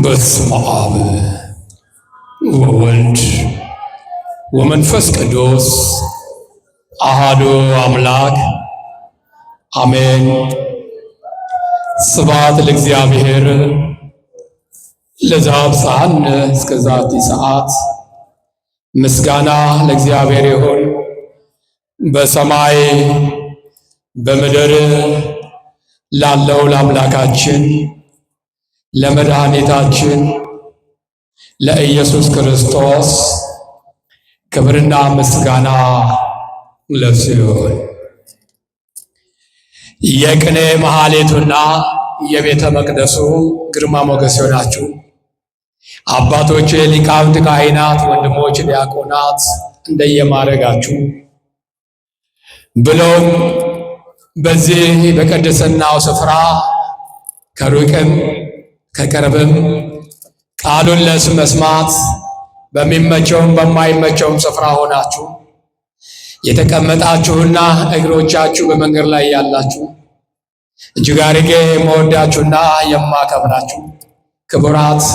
በስመ አብ ወወልድ ወመንፈስ ቅዱስ አሐዱ አምላክ አሜን። ስብሐት ለእግዚአብሔር ለዘአብጽሐነ እስከዛቲ ሰዓት። ምስጋና ለእግዚአብሔር ይሁን በሰማይ በምድር ላለው ለአምላካችን ለመድኃኒታችን ለኢየሱስ ክርስቶስ ክብርና ምስጋና ለእርሱ ይሁን። የቅኔ መሐሌቱና የቤተ መቅደሱ ግርማ ሞገስ ይሆናችሁ። አባቶች ሊቃውንት፣ ካህናት፣ ወንድሞች ዲያቆናት እንደየማረጋችሁ ብሎም በዚህ በቅድስናው ስፍራ ከሩቅም ከቅርብም ቃሉን ለመስማት በሚመቸውም በማይመቸውም ስፍራ ሆናችሁ የተቀመጣችሁና እግሮቻችሁ በመንገድ ላይ ያላችሁ እጅግ አድርጌ የምወዳችሁና የማከብራችሁ ክቡራት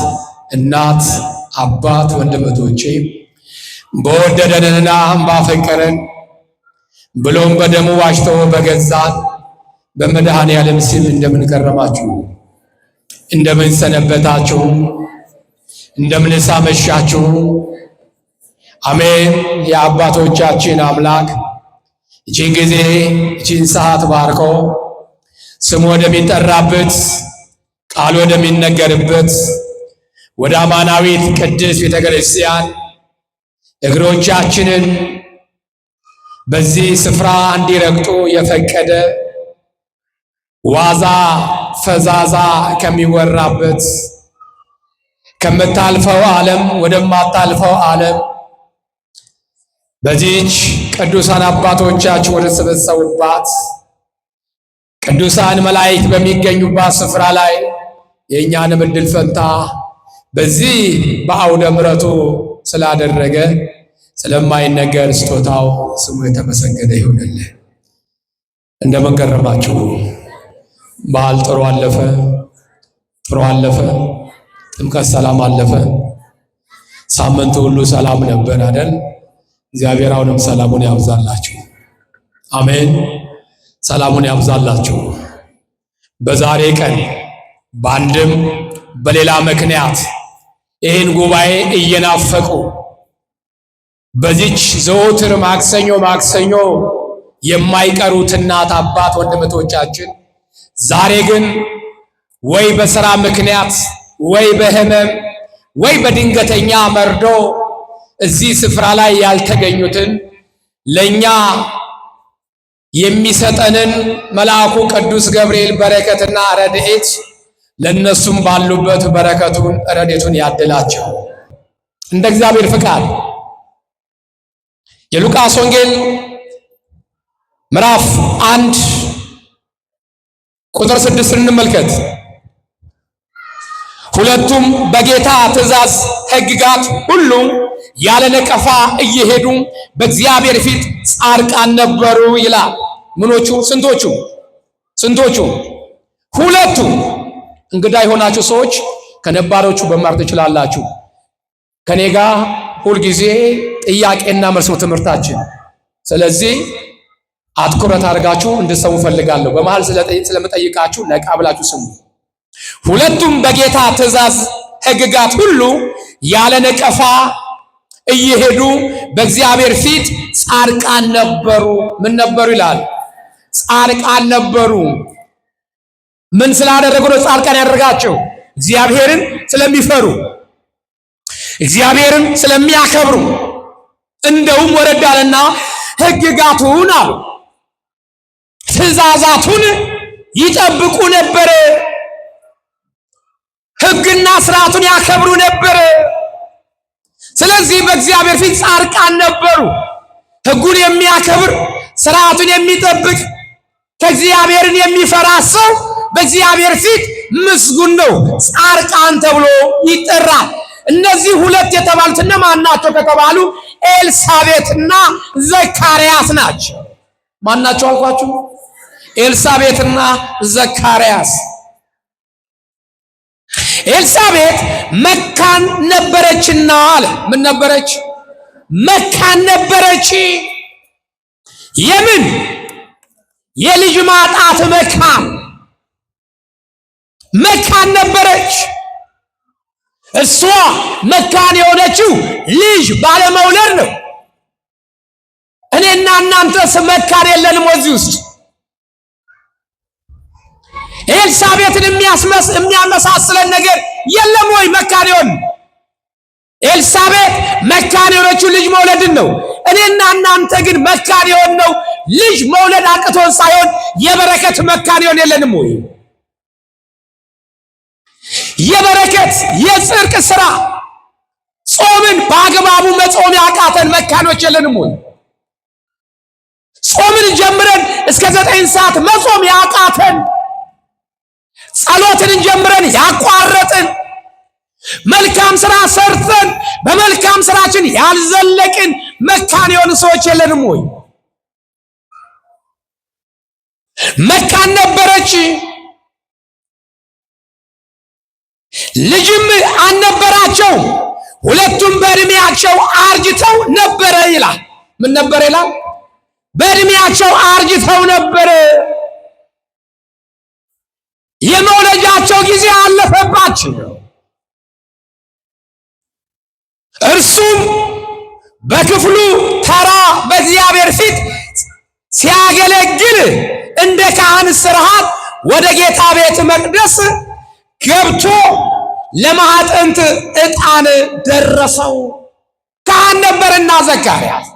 እናት፣ አባት፣ ወንድሞቼ በወደደንና ባፈቀረን ብሎም በደሙ ዋጅቶ በገዛን በመድኃኔዓለም ስም እንደምን ከረማችሁ? እንደምን ሰነበታችሁ? እንደምን አመሻችሁ? አሜን። የአባቶቻችን አምላክ እቺን ጊዜ እቺን ሰዓት ባርኮ ስሙ ወደሚጠራበት ቃል ወደሚነገርበት ወደ አማናዊት ቅድስት ቤተ ክርስቲያን እግሮቻችንን በዚህ ስፍራ እንዲረግጡ የፈቀደ ዋዛ ፈዛዛ ከሚወራበት ከምታልፈው ዓለም ወደማታልፈው ዓለም በዚህች ቅዱሳን አባቶቻችን ወደ ተሰበሰቡባት ቅዱሳን መላእክት በሚገኙባት ስፍራ ላይ የእኛንም ዕድል ፈንታ በዚህ በአውደ ምሕረቱ ስላደረገ ስለማይነገር ስጦታው ስሙ የተመሰገነ ይሁንልህ። እንደምን ከረማችሁ? በዓል ጥሩ አለፈ? ጥሩ አለፈ። ጥምቀት ሰላም አለፈ። ሳምንቱ ሁሉ ሰላም ነበር አይደል? እግዚአብሔር አሁንም ሰላሙን ያብዛላችሁ። አሜን። ሰላሙን ያብዛላችሁ። በዛሬ ቀን በአንድም በሌላ ምክንያት ይህን ጉባኤ እየናፈቁ በዚች ዘወትር ማክሰኞ የማይቀሩት እናት፣ አባት፣ ወንድሞቻችን ዛሬ ግን ወይ በሥራ ምክንያት ወይ በሕመም ወይ በድንገተኛ መርዶ እዚህ ስፍራ ላይ ያልተገኙትን ለኛ የሚሰጠንን መልአኩ ቅዱስ ገብርኤል በረከትና ረድኤት ለነሱም ባሉበት በረከቱን ረድኤቱን ያድላቸው እንደ እግዚአብሔር ፍቃድ። የሉቃስ ወንጌል ምዕራፍ 1 ቁጥር 6 እንመልከት። ሁለቱም በጌታ ትእዛዝ ሕግጋት ሁሉ ያለ ነቀፋ እየሄዱ በእግዚአብሔር ፊት ጻድቃን ነበሩ ይላል። ምኖቹ? ስንቶቹ? ሁለቱ። እንግዳ የሆናችሁ ሰዎች ከነባሮቹ መማር ትችላላችሁ። ከኔ ጋር ሁልጊዜ ጥያቄና መልስ ነው ትምህርታችን። ስለዚህ አትኩረት አድርጋችሁ እንድትሰሙ ፈልጋለሁ። በመሃል ስለምጠይቃችሁ ነቃ ብላችሁ ስሙ። ሁለቱም በጌታ ትእዛዝ ሕግጋት ሁሉ ያለ ነቀፋ እየሄዱ በእግዚአብሔር ፊት ጻድቃን ነበሩ። ምን ነበሩ ይላል? ጻድቃን ነበሩ። ምን ስላደረጉ ነው ጻድቃን ያደረጋቸው? እግዚአብሔርን ስለሚፈሩ፣ እግዚአብሔርን ስለሚያከብሩ። እንደውም ወረድ አለና ሕግጋቱን አሉ ትእዛዛቱን ይጠብቁ ነበር። ሕግና ስርዓቱን ያከብሩ ነበር። ስለዚህ በእግዚአብሔር ፊት ጻድቃን ነበሩ። ሕጉን የሚያከብር ስርዓቱን የሚጠብቅ ከእግዚአብሔርን የሚፈራ ሰው በእግዚአብሔር ፊት ምስጉን ነው፣ ጻድቃን ተብሎ ይጠራል። እነዚህ ሁለት የተባሉት እነማን ናቸው ከተባሉ ኤልሳቤጥና ዘካርያስ ናቸው። ማን ናቸው አልኳችሁ? ኤልሳቤጥና ዘካርያስ። ኤልሳቤጥ መካን ነበረችና አለ። ምን ነበረች? መካን ነበረች። የምን? የልጅ ማጣት መካን ነበረች። እሷ መካን የሆነችው ልጅ ባለመውለድ ነው። እኔና እናንተስ መካን የለንም ወዚህ ውስጥ? ኤልሳቤጥን የሚያመሳስለን ነገር የለም ወይ? መካን ይሆን? ኤልሳቤጥ መካን የሆነችው ልጅ መውለድን ነው። እኔና እናንተ ግን መካን የሆነው ልጅ መውለድ አቅቶን ሳይሆን የበረከት መካን ይሆን የለንም ወይ? የበረከት የጽድቅ ሥራ ጾምን በአግባቡ መጾም ያቃተን መካኖች የለንም ወይ? ጾምን ጀምረን እስከ 9 ሰዓት መጾም ያቃተን፣ ጸሎትን ጀምረን ያቋረጥን፣ መልካም ሥራ ሰርተን በመልካም ሥራችን ያልዘለቅን መካን የሆኑ ሰዎች የለንም ወይ? መካን ነበረች፣ ልጅም አልነበራቸው። ሁለቱም በዕድሜያቸው አርጅተው ነበረ ይላል። ምን ነበረ ይላል? በዕድሜያቸው አርጅተው ነበረ። የመውለጃቸው ጊዜ አለፈባቸው። እርሱም በክፍሉ ተራ በእግዚአብሔር ፊት ሲያገለግል እንደ ካህን ሥርዓት ወደ ጌታ ቤተ መቅደስ ገብቶ ለማዕጠንት ዕጣን ደረሰው። ካህን ነበርና ዘካርያስ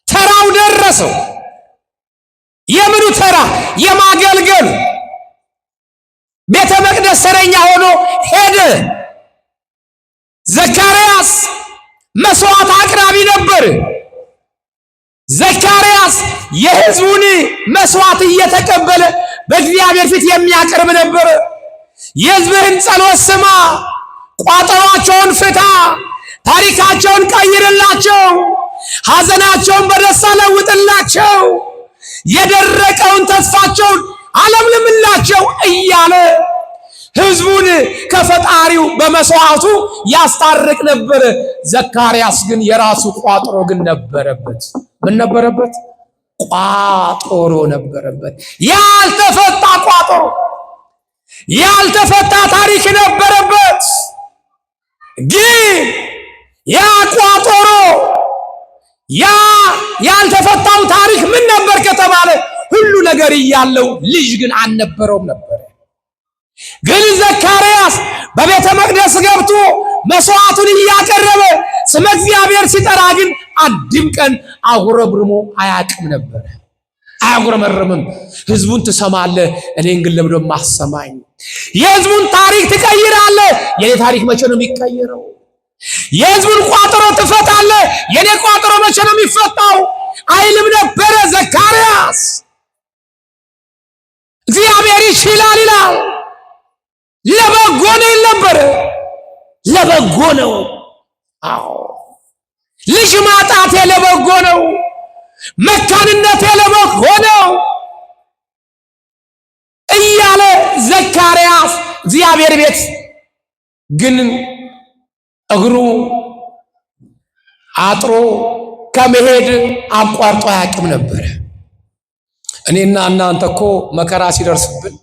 ተራው ደረሰው። የምኑ ተራ? የማገልገሉ። ቤተ መቅደስ ተረኛ ሆኖ ሄደ። ዘካርያስ መስዋዕት አቅራቢ ነበር። ዘካርያስ የሕዝቡን መስዋዕት እየተቀበለ በእግዚአብሔር ፊት የሚያቀርብ ነበር። የሕዝብህን ጸሎት ስማ፣ ቋጠሯቸውን ፍታ፣ ታሪካቸውን ቀይርላቸው፣ ሐዘናቸውን በደስታ ለውጥላቸው፣ የደረቀውን ተስፋቸውን አለምልምላቸው እያለ ሕዝቡን ከፈጣሪው በመስዋዕቱ ያስታርቅ ነበር። ዘካርያስ ግን የራሱ ቋጠሮ ግን ነበረበት። ምን ነበረበት? ቋጠሮ ነበረበት። ያልተፈታ ቋጠሮ፣ ያልተፈታ ታሪክ ነበረበት። ግን ያ ቋጠሮ፣ ያ ያልተፈታው ታሪክ ምን ነበር ከተባለ ሁሉ ነገር እያለው ልጅ ግን አልነበረውም ነበር። ግን ዘካርያስ በቤተ መቅደስ ገብቶ መስዋዕቱን እያቀረበ ስመ እግዚአብሔር ሲጠራ ግን አንድም ቀን አጉረምርሞ አያውቅም ነበር። አያጉረመርምም። ሕዝቡን ትሰማለህ፣ እኔን ግን ለምንድነው የማሰማኝ? የሕዝቡን ታሪክ ትቀይራለህ፣ የኔ ታሪክ መቼ ነው የሚቀየረው? የሕዝቡን ቋጠሮ ትፈታለህ፣ የኔ ቋጠሮ መቼ ነው የሚፈታው? አይልም ነበረ ዘካርያስ። እግዚአብሔር ይችላል ይላል። ለበጎ ነው ይል ነበረ። ለበጎ ነው። አዎ ልጅ ማጣቴ ለበጎ ነው። መካንነቴ ለበጎ ነው እያለ ዘካርያስ እግዚአብሔር ቤት ግን እግሩ አጥሮ ከመሄድ አቋርጦ አያውቅም ነበረ። እኔና እናንተ እኮ መከራ ሲደርስብን፣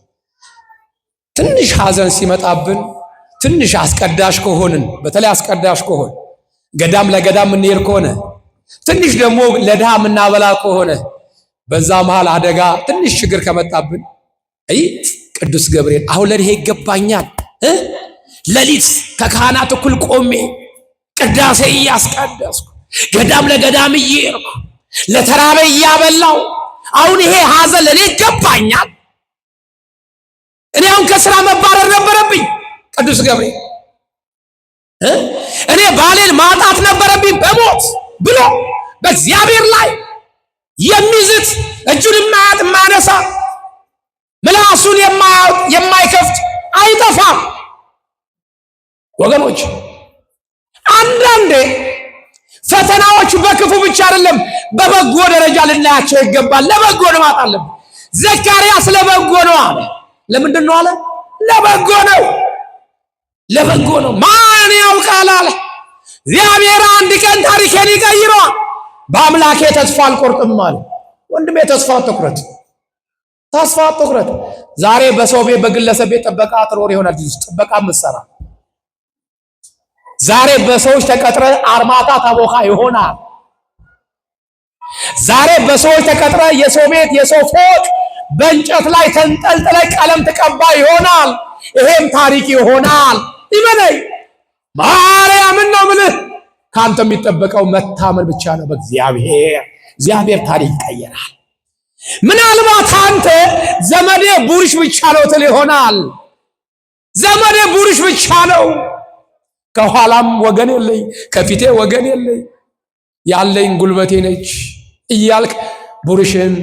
ትንሽ ሐዘን ሲመጣብን፣ ትንሽ አስቀዳሽ ከሆንን፣ በተለይ አስቀዳሽ ከሆን ገዳም ለገዳም እንሄድ ከሆነ፣ ትንሽ ደግሞ ለድሃ የምናበላ ከሆነ፣ በዛ መሃል አደጋ ትንሽ ችግር ከመጣብን አይ ቅዱስ ገብርኤል አሁን ለድሄ ይገባኛል፣ ሌሊት ከካህናት እኩል ቆሜ ቅዳሴ እያስቀደስኩ ገዳም ለገዳም እየሄድኩ ለተራበ እያበላው አሁን ይሄ ሐዘን ለኔ ይገባኛል? እኔ አሁን ከስራ መባረር ነበረብኝ ቅዱስ ገብርኤል፣ እኔ ባሌን ማጣት ነበረብኝ በሞት ብሎ በእግዚአብሔር ላይ የሚዝት እጁን የማያነሳ ምላሱን የማይከፍት አይጠፋም። ወገኖች አንዳንዴ ፈተናዎች በክፉ ብቻ አይደለም በበጎ ደረጃ ልናያቸው ይገባል። ለበጎ ነው ማለት አለብን። ዘካርያስ ለበጎ ነው አለ። ለምንድን ነው አለ? ለበጎ ነው። ለበጎ ነው። ማን ያውቃል አለ እግዚአብሔር አንድ ቀን ታሪኬን ይቀይረዋል። በአምላኬ ተስፋ አልቆርጥም አለ። ወንድሜ ተስፋ አትቁረጥ፣ ተስፋ አትቁረጥ። ዛሬ በሰው ቤት በግለሰብ ቤት ጥበቃ ትኖር ይሆናል። ጥበቃ ምሰራ ዛሬ በሰዎች ተቀጥረ አርማታ ታቦካ ይሆናል። ዛሬ በሰዎች ተቀጥረ የሰው ቤት የሰው ፎቅ በእንጨት ላይ ተንጠልጥለ ቀለም ተቀባ ይሆናል። ይሄም ታሪክ ይሆናል። ይመነኝ ማርያምን ነው ምልህ። ካንተ የሚጠበቀው መታመን ብቻ ነው በእግዚአብሔር። እግዚአብሔር ታሪክ ይቀየራል። ምናልባት አንተ ዘመዴ ቡርሽ ብቻ ነው ትል ይሆናል። ዘመዴ ቡርሽ ብቻ ነው፣ ከኋላም ወገን የለኝ፣ ከፊቴ ወገን የለኝ፣ ያለኝ ጉልበቴ ነች እያልክ ቡርሽን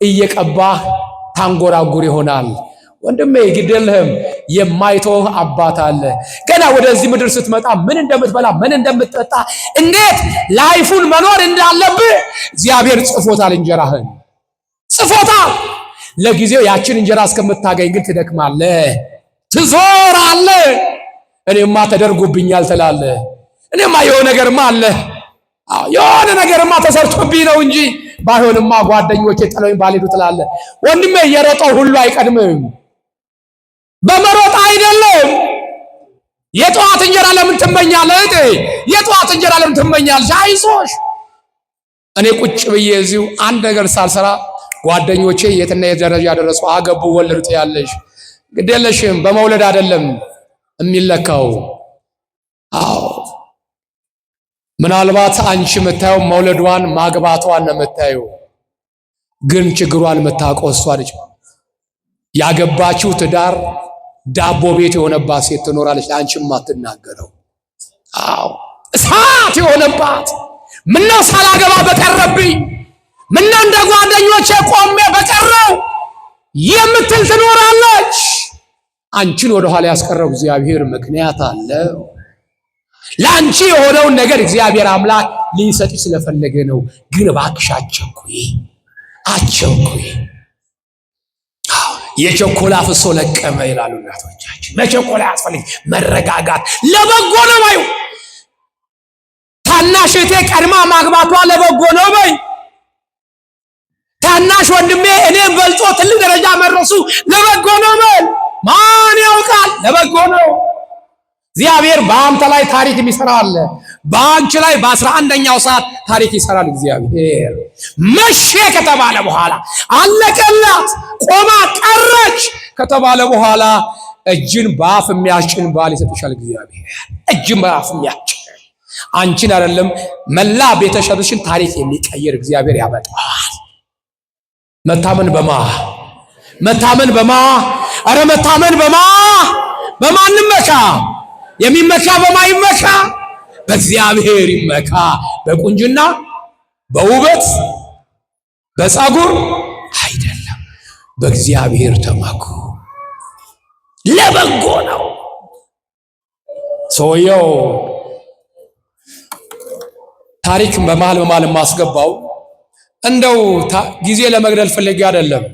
እየቀባህ ታንጎራጉር ይሆናል። ወንድሜ ግድልህም የማይተው አባት አለ። ገና ወደዚህ ምድር ስትመጣ ምን እንደምትበላ ምን እንደምትጠጣ እንዴት ላይፉን መኖር እንዳለብህ እግዚአብሔር ጽፎታል። እንጀራህን ጽፎታል። ለጊዜው ያችን እንጀራ እስከምታገኝ ግን ትደክማለህ፣ ትዞራለህ። እኔማ ተደርጎብኛል ትላለህ። እኔማ የሆነ ነገርማ አለ፣ የሆነ ነገርማ ተሰርቶብኝ ነው እንጂ ባይሆንማ ጓደኞቼ ጥለውኝ ባልሄዱ ትላለህ። ወንድሜ የሮጠው ሁሉ አይቀድምም። በመሮጥ አይደለም። የጠዋት እንጀራ ለምን ትመኛለህ? የጠዋት እንጀራ ለምን ትመኛለሽ? አይዞሽ። እኔ ቁጭ ብዬ እዚሁ አንድ ነገር ሳልሰራ ጓደኞቼ የትና የት ደረጃ ደረሱ፣ አገቡ፣ ወለዱ ያለሽ ግድ የለሽም። በመውለድ አይደለም የሚለካው። አዎ ምናልባት አንቺ የምታየው መውለዷን ማግባቷን ነው የምታየው፣ ግን ችግሯን የምታውቀው እሷ ልጅ። ያገባችው ትዳር ዳቦ ቤት የሆነባት ሴት ትኖራለች፣ አንቺም አትናገረው። አዎ እሳት የሆነባት ምነው ሳላገባ በቀረብኝ፣ ምነው እንደ ጓደኞቼ ቆሜ በቀረው የምትል ትኖራለች። አንቺን ወደ ኋላ ያስቀረው እግዚአብሔር ምክንያት አለው። ለአንቺ የሆነውን ነገር እግዚአብሔር አምላክ ሊሰጥሽ ስለፈለገ ነው። ግን እባክሽ አትቸኩይ፣ አትቸኩይ። የቸኮላ ፍሶ ለቀመ ይላሉ እናቶቻችን። መቸኮላ ያስፈልግ፣ መረጋጋት ለበጎ ነው ባዩ። ታናሽ እህቴ ቀድማ ማግባቷ ለበጎ ነው በይ። ታናሽ ወንድሜ እኔም በልጦ ትልቅ ደረጃ መድረሱ ለበጎ ነው በይ። ማን ያውቃል? ለበጎ ነው። እግዚአብሔር በአንተ ላይ ታሪክ የሚሰራ አለ። በአንቺ ላይ በ11ኛው ሰዓት ታሪክ ይሰራል እግዚአብሔር። መቼ ከተባለ በኋላ አለቀላት፣ ቆማ ቀረች ከተባለ በኋላ እጅን በአፍ የሚያጭን ባል ይሰጥሻል እግዚአብሔር። እጅን በአፍ የሚያጭን አንቺን አይደለም መላ ቤተሰብሽን ታሪክ የሚቀይር እግዚአብሔር ያመጣዋል። መታመን በማ መታመን በማ አረ መታመን በማ በማንም መካ የሚመካ በማይመካ በእግዚአብሔር ይመካ። በቁንጅና በውበት በፀጉር አይደለም፣ በእግዚአብሔር ተመኩ። ለበጎ ነው። ሰውየው ታሪክ በመሃል ማስገባው እንደው ጊዜ ለመግደል ፈልጌ አይደለም።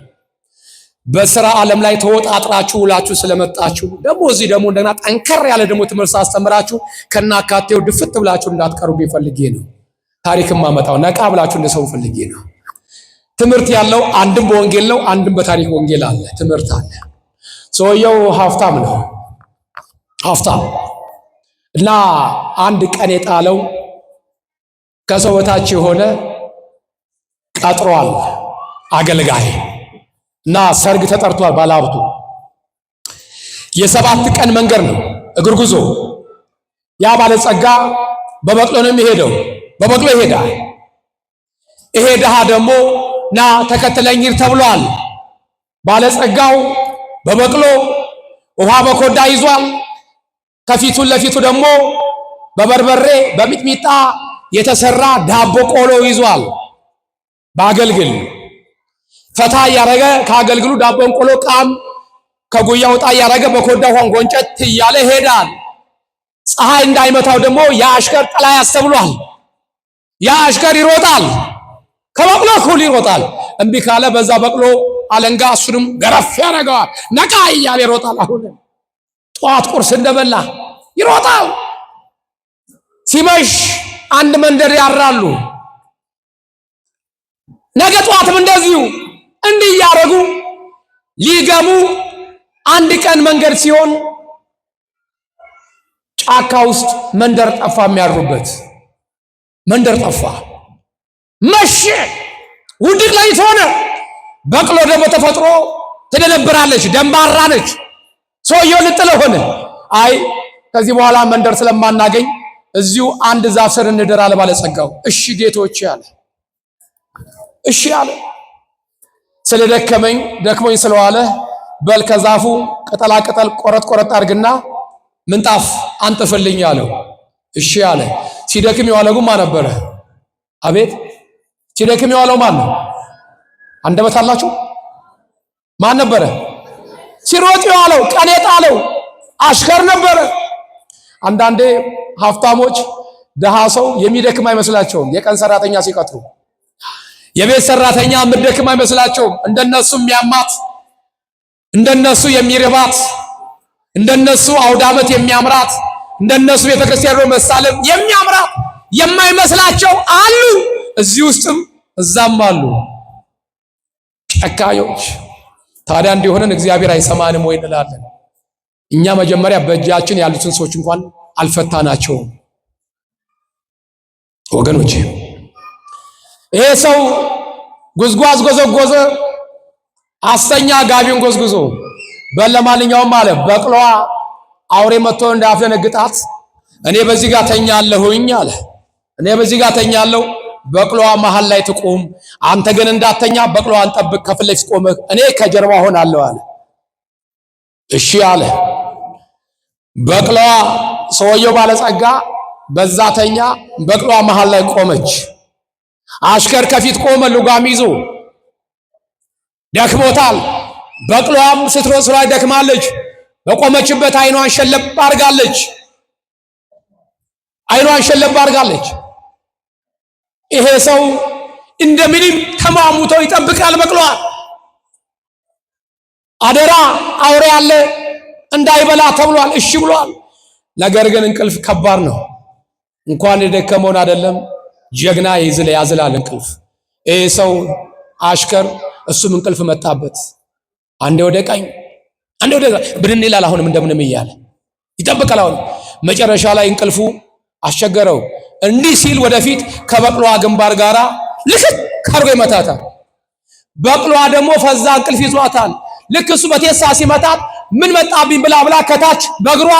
በስራ ዓለም ላይ ተወጣጥራችሁ ውላችሁ ስለመጣችሁ ደግሞ እዚህ ደግሞ እንደና ጠንከር ያለ ደግሞ ትምህርት ሳስተምራችሁ ከናካቴው ድፍት ብላችሁ እንዳትቀሩብ ፈልጌ ነው። ታሪክም ማመጣው ነቃ ብላችሁ እንደሰው ፈልጌ ነው። ትምህርት ያለው አንድም በወንጌል ነው፣ አንድም በታሪክ ወንጌል አለ፣ ትምህርት አለ። ሰውየው ሀብታም ነው፣ ሀብታም እና አንድ ቀን የጣለው ከሰው በታች የሆነ ቀጥሯል አገልጋይ እና ሰርግ ተጠርቷል። ባለሀብቱ የ7 ቀን መንገድ ነው እግር ጉዞ። ያ ባለጸጋ በበቅሎ ነው የሚሄደው፣ በበቅሎ ይሄዳል። ይሄ ድሃ ደግሞ ና ተከተለኝ ተብሏል። ባለጸጋው በበቅሎ ውሃ በኮዳ ይዟል። ከፊቱ ለፊቱ ደግሞ በበርበሬ በሚጥሚጣ የተሰራ ዳቦ ቆሎ ይዟል። በአገልግል ፈታ ያረገ ከአገልግሉ ዳቦን ቆሎ ቃም ከጉያ ወጣ ያረገ በኮዳ ውሃን ጎንጨት እያለ ይሄዳል። ፀሐይ እንዳይመታው ደግሞ የአሽከር ጥላ ያስተብሏል። የአሽከር ይሮጣል፣ ከበቅሎ እኩል ይሮጣል። እምቢ ካለ በዛ በቅሎ አለንጋ እሱንም ገረፍ ያረገዋል። ነቃ እያለ ይሮጣል። አሁን ጠዋት ቁርስ እንደበላ ይሮጣል። ሲመሽ አንድ መንደር ያራሉ። ነገ ጠዋትም እንደዚሁ እንዲህ እያደረጉ ሊገቡ አንድ ቀን መንገድ ሲሆን ጫካ ውስጥ መንደር ጠፋ። የሚያድሩበት መንደር ጠፋ። መሸ። ውድቅ ሌሊት ሆነ። በቅሎ ደግሞ ተፈጥሮ ትደነብራለች፣ ደንባራ ነች። ሰውየው ልጥለው ሆነ። አይ ከዚህ በኋላ መንደር ስለማናገኝ እዚሁ አንድ ዛፍ ስር እንደር አለ ባለጸጋው። እሺ ጌቶቼ አለ። እሺ አለ። ደክሞኝ ስለዋለ በል ከዛፉ ቅጠላ ቅጠል ቆረጥ ቆረጥ አድርግና ምንጣፍ አንጥፍልኝ አለው። እሺ አለ። ሲደክም የዋለው ማን ነበረ? አቤት ሲደክም የዋለው ማን ነው? አንደበት አላችሁ? ማን ነበረ? ሲሮጥ የዋለው ቀን የጣለው አሽከር ነበረ። አንዳንዴ ሀብታሞች ደሃ ሰው የሚደክም አይመስላቸውም። የቀን ሰራተኛ ሲቀጥሩ የቤት ሰራተኛ ምደክም አይመስላቸውም። እንደነሱ የሚያማት፣ እንደነሱ የሚርባት፣ እንደነሱ አውደ ዓመት የሚያምራት፣ እንደነሱ ቤተክርስቲያን መሳለም የሚያምራት የማይመስላቸው አሉ። እዚህ ውስጥም እዛም አሉ ጨካኞች። ታዲያ እንዲሆነን እግዚአብሔር አይሰማንም ወይ እንላለን። እኛ መጀመሪያ በእጃችን ያሉትን ሰዎች እንኳን አልፈታናቸውም ወገኖች። ይሄ ሰው ጉዝጓዝ ጎዘጎዘ፣ አስተኛ ጋቢውን ጎዝጉዞ በለማንኛውም አለ በቅሎዋ አውሬ መጥቶ እንዳያስደነግጣት እኔ በዚህ ጋር ተኛለሁኝ አለ። እኔ በዚህ ጋር ተኛለሁ፣ በቅሎዋ መሃል ላይ ትቁም፣ አንተ ግን እንዳተኛ በቅሎዋን ጠብቅ፣ ከፊት ለፊት ቆመህ እኔ ከጀርባ ሆናለሁ አለ። እሺ አለ። በቅሎዋ ሰውየው ባለጸጋ በዛ ተኛ፣ በቅሎዋ መሃል ላይ ቆመች። አሽከር ከፊት ቆመ ልጓም ይዞ። ደክሞታል። በቅሎዋም ስትሮጥ ላይ ደክማለች። በቆመችበት አይኗን ሸለብ አድርጋለች። አይኗን ሸለብ አድርጋለች። ይሄ ሰው እንደምንም ተማሙቶ ይጠብቃል በቅሎዋን። አደራ አውሬ ያለ እንዳይበላ ተብሏል። እሺ ብሏል። ነገር ግን እንቅልፍ ከባድ ነው። እንኳን የደከመውን አይደለም ጀግና ያዝላል እንቅልፍ። ይሄ ሰው አሽከር እሱም እንቅልፍ መጣበት። አንዴ ወደ ቀኝ አንዴ ወደ ብድን ይላል። አሁንም እንደምንም እያለ ይጠብቃል። አሁን መጨረሻ ላይ እንቅልፉ አስቸገረው። እንዲህ ሲል ወደፊት ከበቅሎዋ ግንባር ጋራ ልክ አድርጎ ይመታታል። በቅሎዋ ደግሞ ፈዛ እንቅልፍ ይዟታል። ልክ እሱ በቴሳ ሲመታት ምን መጣብኝ ብላ ከታች በእግሯ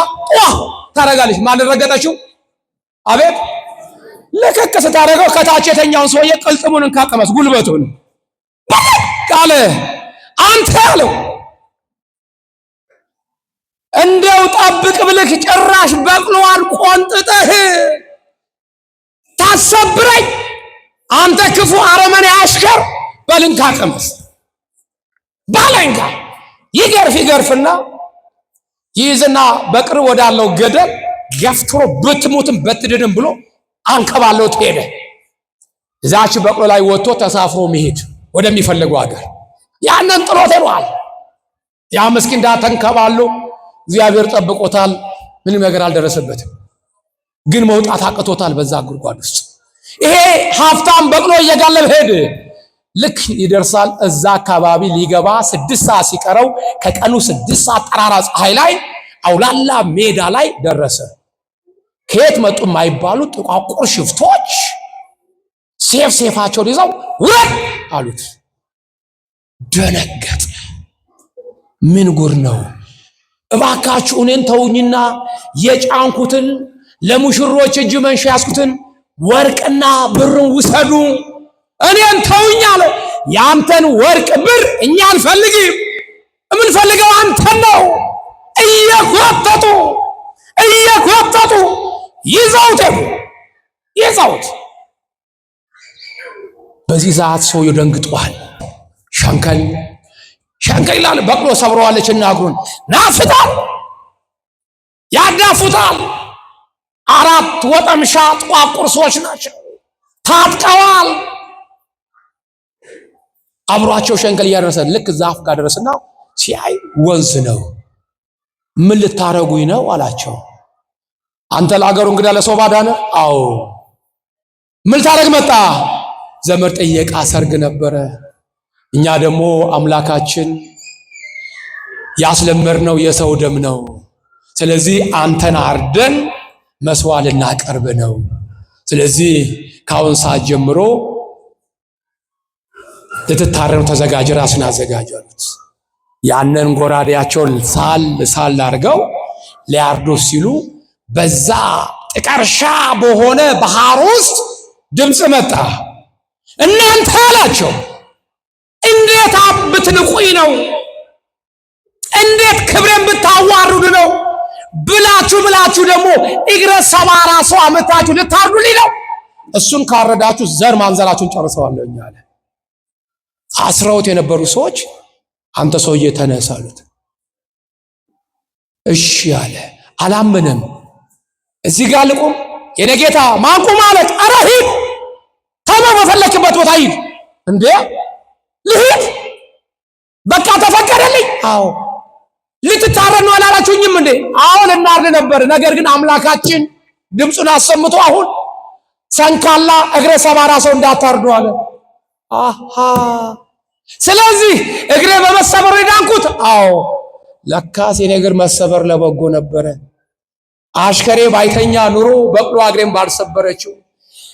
ታረጋለች። ማን ረገጠችው? አቤት ልክክ ስታደርገው ከታች የተኛውን ሰውዬ ቅልጥሙን እንካቀመስ ጉልበቱን ቃለ አንተ አለው እንደው ጠብቅ ብልክ ጭራሽ በቅሎዋን ቆንጥጠህ ታሰብረኝ አንተ ክፉ አረመኔ አሽከር በልንካ ቀመስ ባለንካ ይገርፍና ይይዝና በቅርብ ወዳለው ገደል ገፍትሮ ብትሞትም በትድንም ብሎ አንከባለው ሄደ። እዛች በቅሎ ላይ ወጥቶ ተሳፍሮ መሄድ ወደሚፈልገው ሀገር ያንን ጥሎት ሄዷል። ያ ምስኪን ተንከባሎ እግዚአብሔር ጠብቆታል። ምንም ነገር አልደረሰበትም። ግን መውጣት አቅቶታል በዛ ጉድጓድ ውስጥ። ይሄ ሀብታም በቅሎ እየጋለበ ሄደ። ልክ ይደርሳል። እዛ አካባቢ ሊገባ 6 ሰዓት ሲቀረው ከቀኑ 6 ሰዓት ጠራራ ፀሐይ ላይ አውላላ ሜዳ ላይ ደረሰ። ከየት መጡ የማይባሉ ጥቋቁር ሽፍቶች ሴፋቸውን ይዘው ውረድ አሉት። ደነገጠ። ምን ጉር ነው? እባካችሁ እኔን ተውኝና የጫንኩትን ለሙሽሮች እጅ መንሻ ያስኩትን ወርቅና ብርን ውሰዱ፣ እኔን ተውኝ አለ። ያንተን ወርቅ ብር እኛ አንፈልግም፣ የምንፈልገው አንተን ነው። እየኮተቱ ይዘውት በዚህ ሰዓት ሰውየው ደንግጧል። ሸንከል ይላል። በቅሎ ሰብረዋለችና እግሩን ናፍታል፣ ያዳፉታል። 4 ወጠምሻ ጥቋቁር ሰዎች ናቸው፣ ታጥቀዋል። አብሯቸው ሸንከል እያደረሰ ልክ ዛፍ ጋር ደረሰና ሲያይ ወንዝ ነው። ምን ልታረጉኝ ነው አላቸው። አንተ ለአገሩ እንግዳ ለሰው ባዳ ነህ? አዎ። ምን ልታረግ መጣ? ዘመድ ጥየቃ ሰርግ ነበረ። እኛ ደግሞ አምላካችን ያስለመድነው የሰው ደም ነው። ስለዚህ አንተን አርደን መስዋዕት ልናቀርብ ነው። ስለዚህ ከአሁን ሰዓት ጀምሮ ልትታረኑ ተዘጋጅ፣ ራስን አዘጋጅ አሉት። ያንን ጎራዴያቸውን ሳል አድርገው ሊያርዱ ሲሉ በዛ ጥቀርሻ በሆነ ባህር ውስጥ ድምፅ መጣ። እናንተ አላቸው እንዴት ብትንቁኝ ነው? እንዴት ክብሬን ብታዋርዱ ነው? ብላችሁ ደግሞ እግረ ሰባራ ሰው አመታችሁ ልታርዱልኝ ነው? እሱን ካረዳችሁ ዘር ማንዘራችሁን ጨርሰዋለሁ አለ። አስረውት የነበሩ ሰዎች አንተ ሰውዬ ተነስ አሉት። እሺ አለ። አላመነም። እዚህ ጋር ልቁም? የኔ ጌታ ማንቁም አለት። ኧረ ሂድ፣ በፈለክበት ቦታ ሂድ። እንዴ ልሂድ? በቃ ተፈቀደልኝ። አዎ። ልትታረድ ነው አላላችሁኝም እንዴ? አዎ ልናርድ ነበር። ነገር ግን አምላካችን ድምፁን አሰምቶ አሁን ሰንካላ እግረ ሰባራ ሰው እንዳታርዱ አለ። አሃ ስለዚህ እግሬ በመሰበሩ የዳንኩት? አዎ ለካስ የኔ እግር መሰበር ለበጎ ነበረ። አሽከሬ ባይተኛ ኑሮ በቅሎ እግሬን ባልሰበረችው።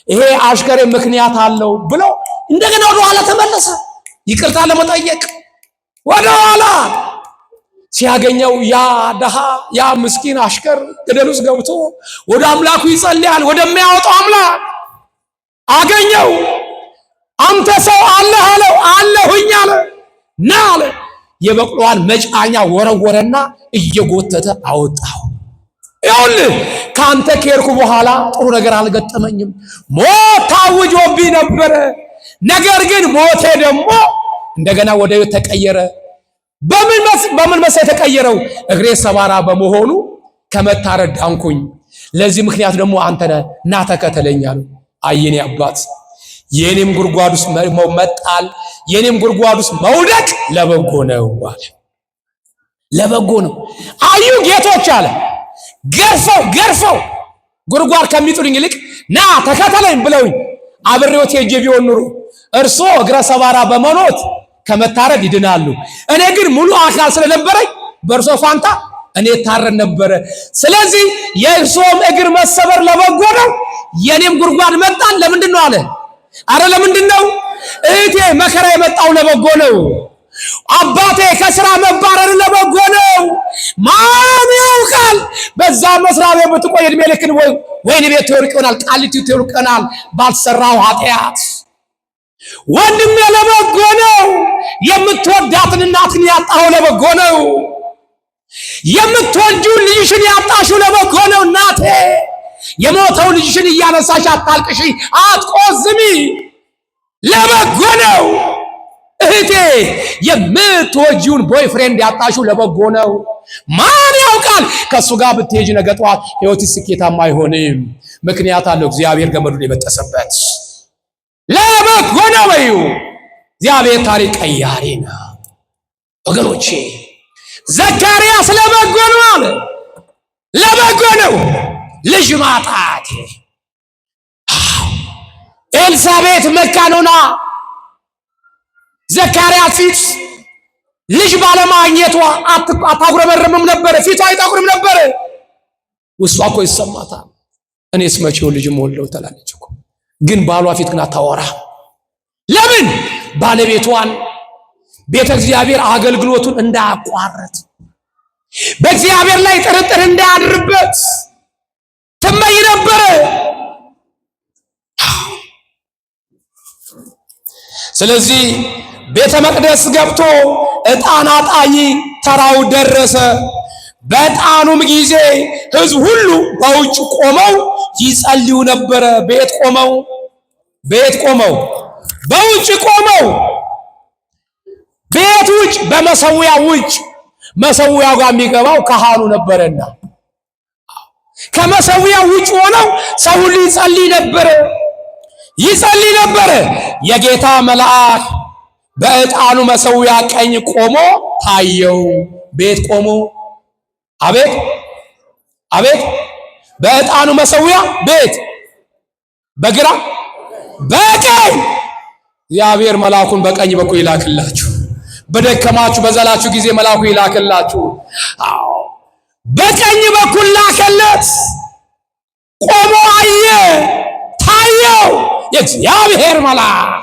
ይሄ አሽከሬ ምክንያት አለው ብሎ እንደገና ወደ ኋላ ተመለሰ። ይቅርታ ለመጠየቅ ወደ ኋላ ሲያገኘው ያ ደሃ ያ ምስኪን አሽከር ገደል ውስጥ ገብቶ ወደ አምላኩ ይጸልያል። ወደሚያወጣው አምላክ አገኘው። አንተ ሰው አለህ አለው። አለሁኝ አለ። ና አለ። የበቅሎዋን መጫኛ ወረወረና እየጎተተ አወጣው። ይኸውልህ ካንተ ከሄድኩ በኋላ ጥሩ ነገር አልገጠመኝም። ሞት ታውጆብኝ ነበረ። ነገር ግን ሞቴ ደግሞ እንደገና ወደ ሕይወት ተቀየረ። በምን መሰለህ የተቀየረው? እግሬ ሰባራ በመሆኑ ከመታረድ ዳንኩኝ። ለዚህ ምክንያት ደግሞ አንተ ነህ። ና ተከተለኝ አለው። አየኔ አባት የኔም ጉድጓድ ውስጥ መጣል የኔም ጉድጓድ ውስጥ መውደቅ ለበጎ ነው አለ። ለበጎ ነው። አዩ ጌቶች አለ ገርፈው ጉድጓድ ከሚጥሉኝ ይልቅ ና ተከተለኝ ብለውኝ አብሬዎት ሄጄ ቢሆን ኑሮ እርሶ እግረ ሰባራ በመኖት ከመታረድ ይድናሉ። እኔ ግን ሙሉ አካል ስለነበረኝ በእርሶ ፋንታ እኔ ታረድ ነበረ። ስለዚህ የእርሶም እግር መሰበር ለበጎ ነው፣ የኔም ጉድጓድ መጣል ለምንድን ነው አለ። አረ ለምንድን ነው? እህቴ መከራ የመጣው ለበጎ ነው። አባቴ ከስራ መባረር ለበጎ ነው። ማን ያውቃል? በዛ መስሪያ ቤት ብትቆይ እድሜ ልክን ወይን ቤት ትወርቅ ይሆናል፣ ቃሊቲ ትወርቅ ይሆናል ባልሰራው ኃጢአት። ወንድሜ ለበጎ ነው። የምትወዳትን እናትን ያጣው ለበጎ ነው። የምትወልጂው ልጅሽን ያጣሽው ለበጎ ነው። እናቴ የሞተው ልጅሽን እያነሳሽ አታልቅሺ፣ አትቆዝሚ፣ ለበጎ ነው። እህቴ የምትወጂውን ቦይፍሬንድ ያጣሽው ለበጎ ነው። ማን ያውቃል? ከሱ ጋር ብትሄጂ ነገ ጠዋት ሕይወትሽ ስኬታማ አይሆንም። ምክንያት አለው። እግዚአብሔር ገመዱን የበጠሰበት ለበጎ ነው። በዩ እግዚአብሔር ታሪክ ቀያሪ ነው። ወገኖቼ ዘካርያስ ለበጎ ነው አለ። ለበጎ ነው። ልጅ ማጣት ኤልሳቤጥ መካን ሆና ዘካርያስ ፊት ልጅ ባለማግኘቷ አታጉረመርምም ነበር። ፊቷ አይጠቁርም ነበር። ውስጧ እኮ ይሰማታል። እኔስ መቼው ልጅ ወልደው ትላለች እኮ። ግን ባሏ ፊት ግን አታወራ። ለምን? ባለቤቷን ቤተ እግዚአብሔር አገልግሎቱን እንዳያቋርጥ፣ በእግዚአብሔር ላይ ጥርጥር እንዳያድርበት ትመኝ ነበረ። ስለዚህ ቤተ መቅደስ ገብቶ ዕጣን አጣይ ተራው ደረሰ። በዕጣኑም ጊዜ ሕዝብ ሁሉ በውጭ ቆመው ይጸልዩ ነበረ። ቤት ቆመው በውጭ ቆመው ቤት ውጭ በመሰዊያ ውጭ መሰዊያው ጋር የሚገባው ካህኑ ነበረና ከመሰዊያ ውጭ ሆነው ሰው ሁሉ ይጸልይ ነበረ። የጌታ መልአክ በዕጣኑ መሰዊያ ቀኝ ቆሞ ታየው። ቤት ቆሞ አቤት አቤት በዕጣኑ መሠዊያ ቤት በግራ በቀኝ እግዚአብሔር መልአኩን በቀኝ በኩል ይላክላችሁ። በደከማችሁ በዛላችሁ ጊዜ መልአኩ ይላክላችሁ። አዎ በቀኝ በኩል ላከለት። ቆሞ አየ፣ ታየው የእግዚአብሔር መልአክ።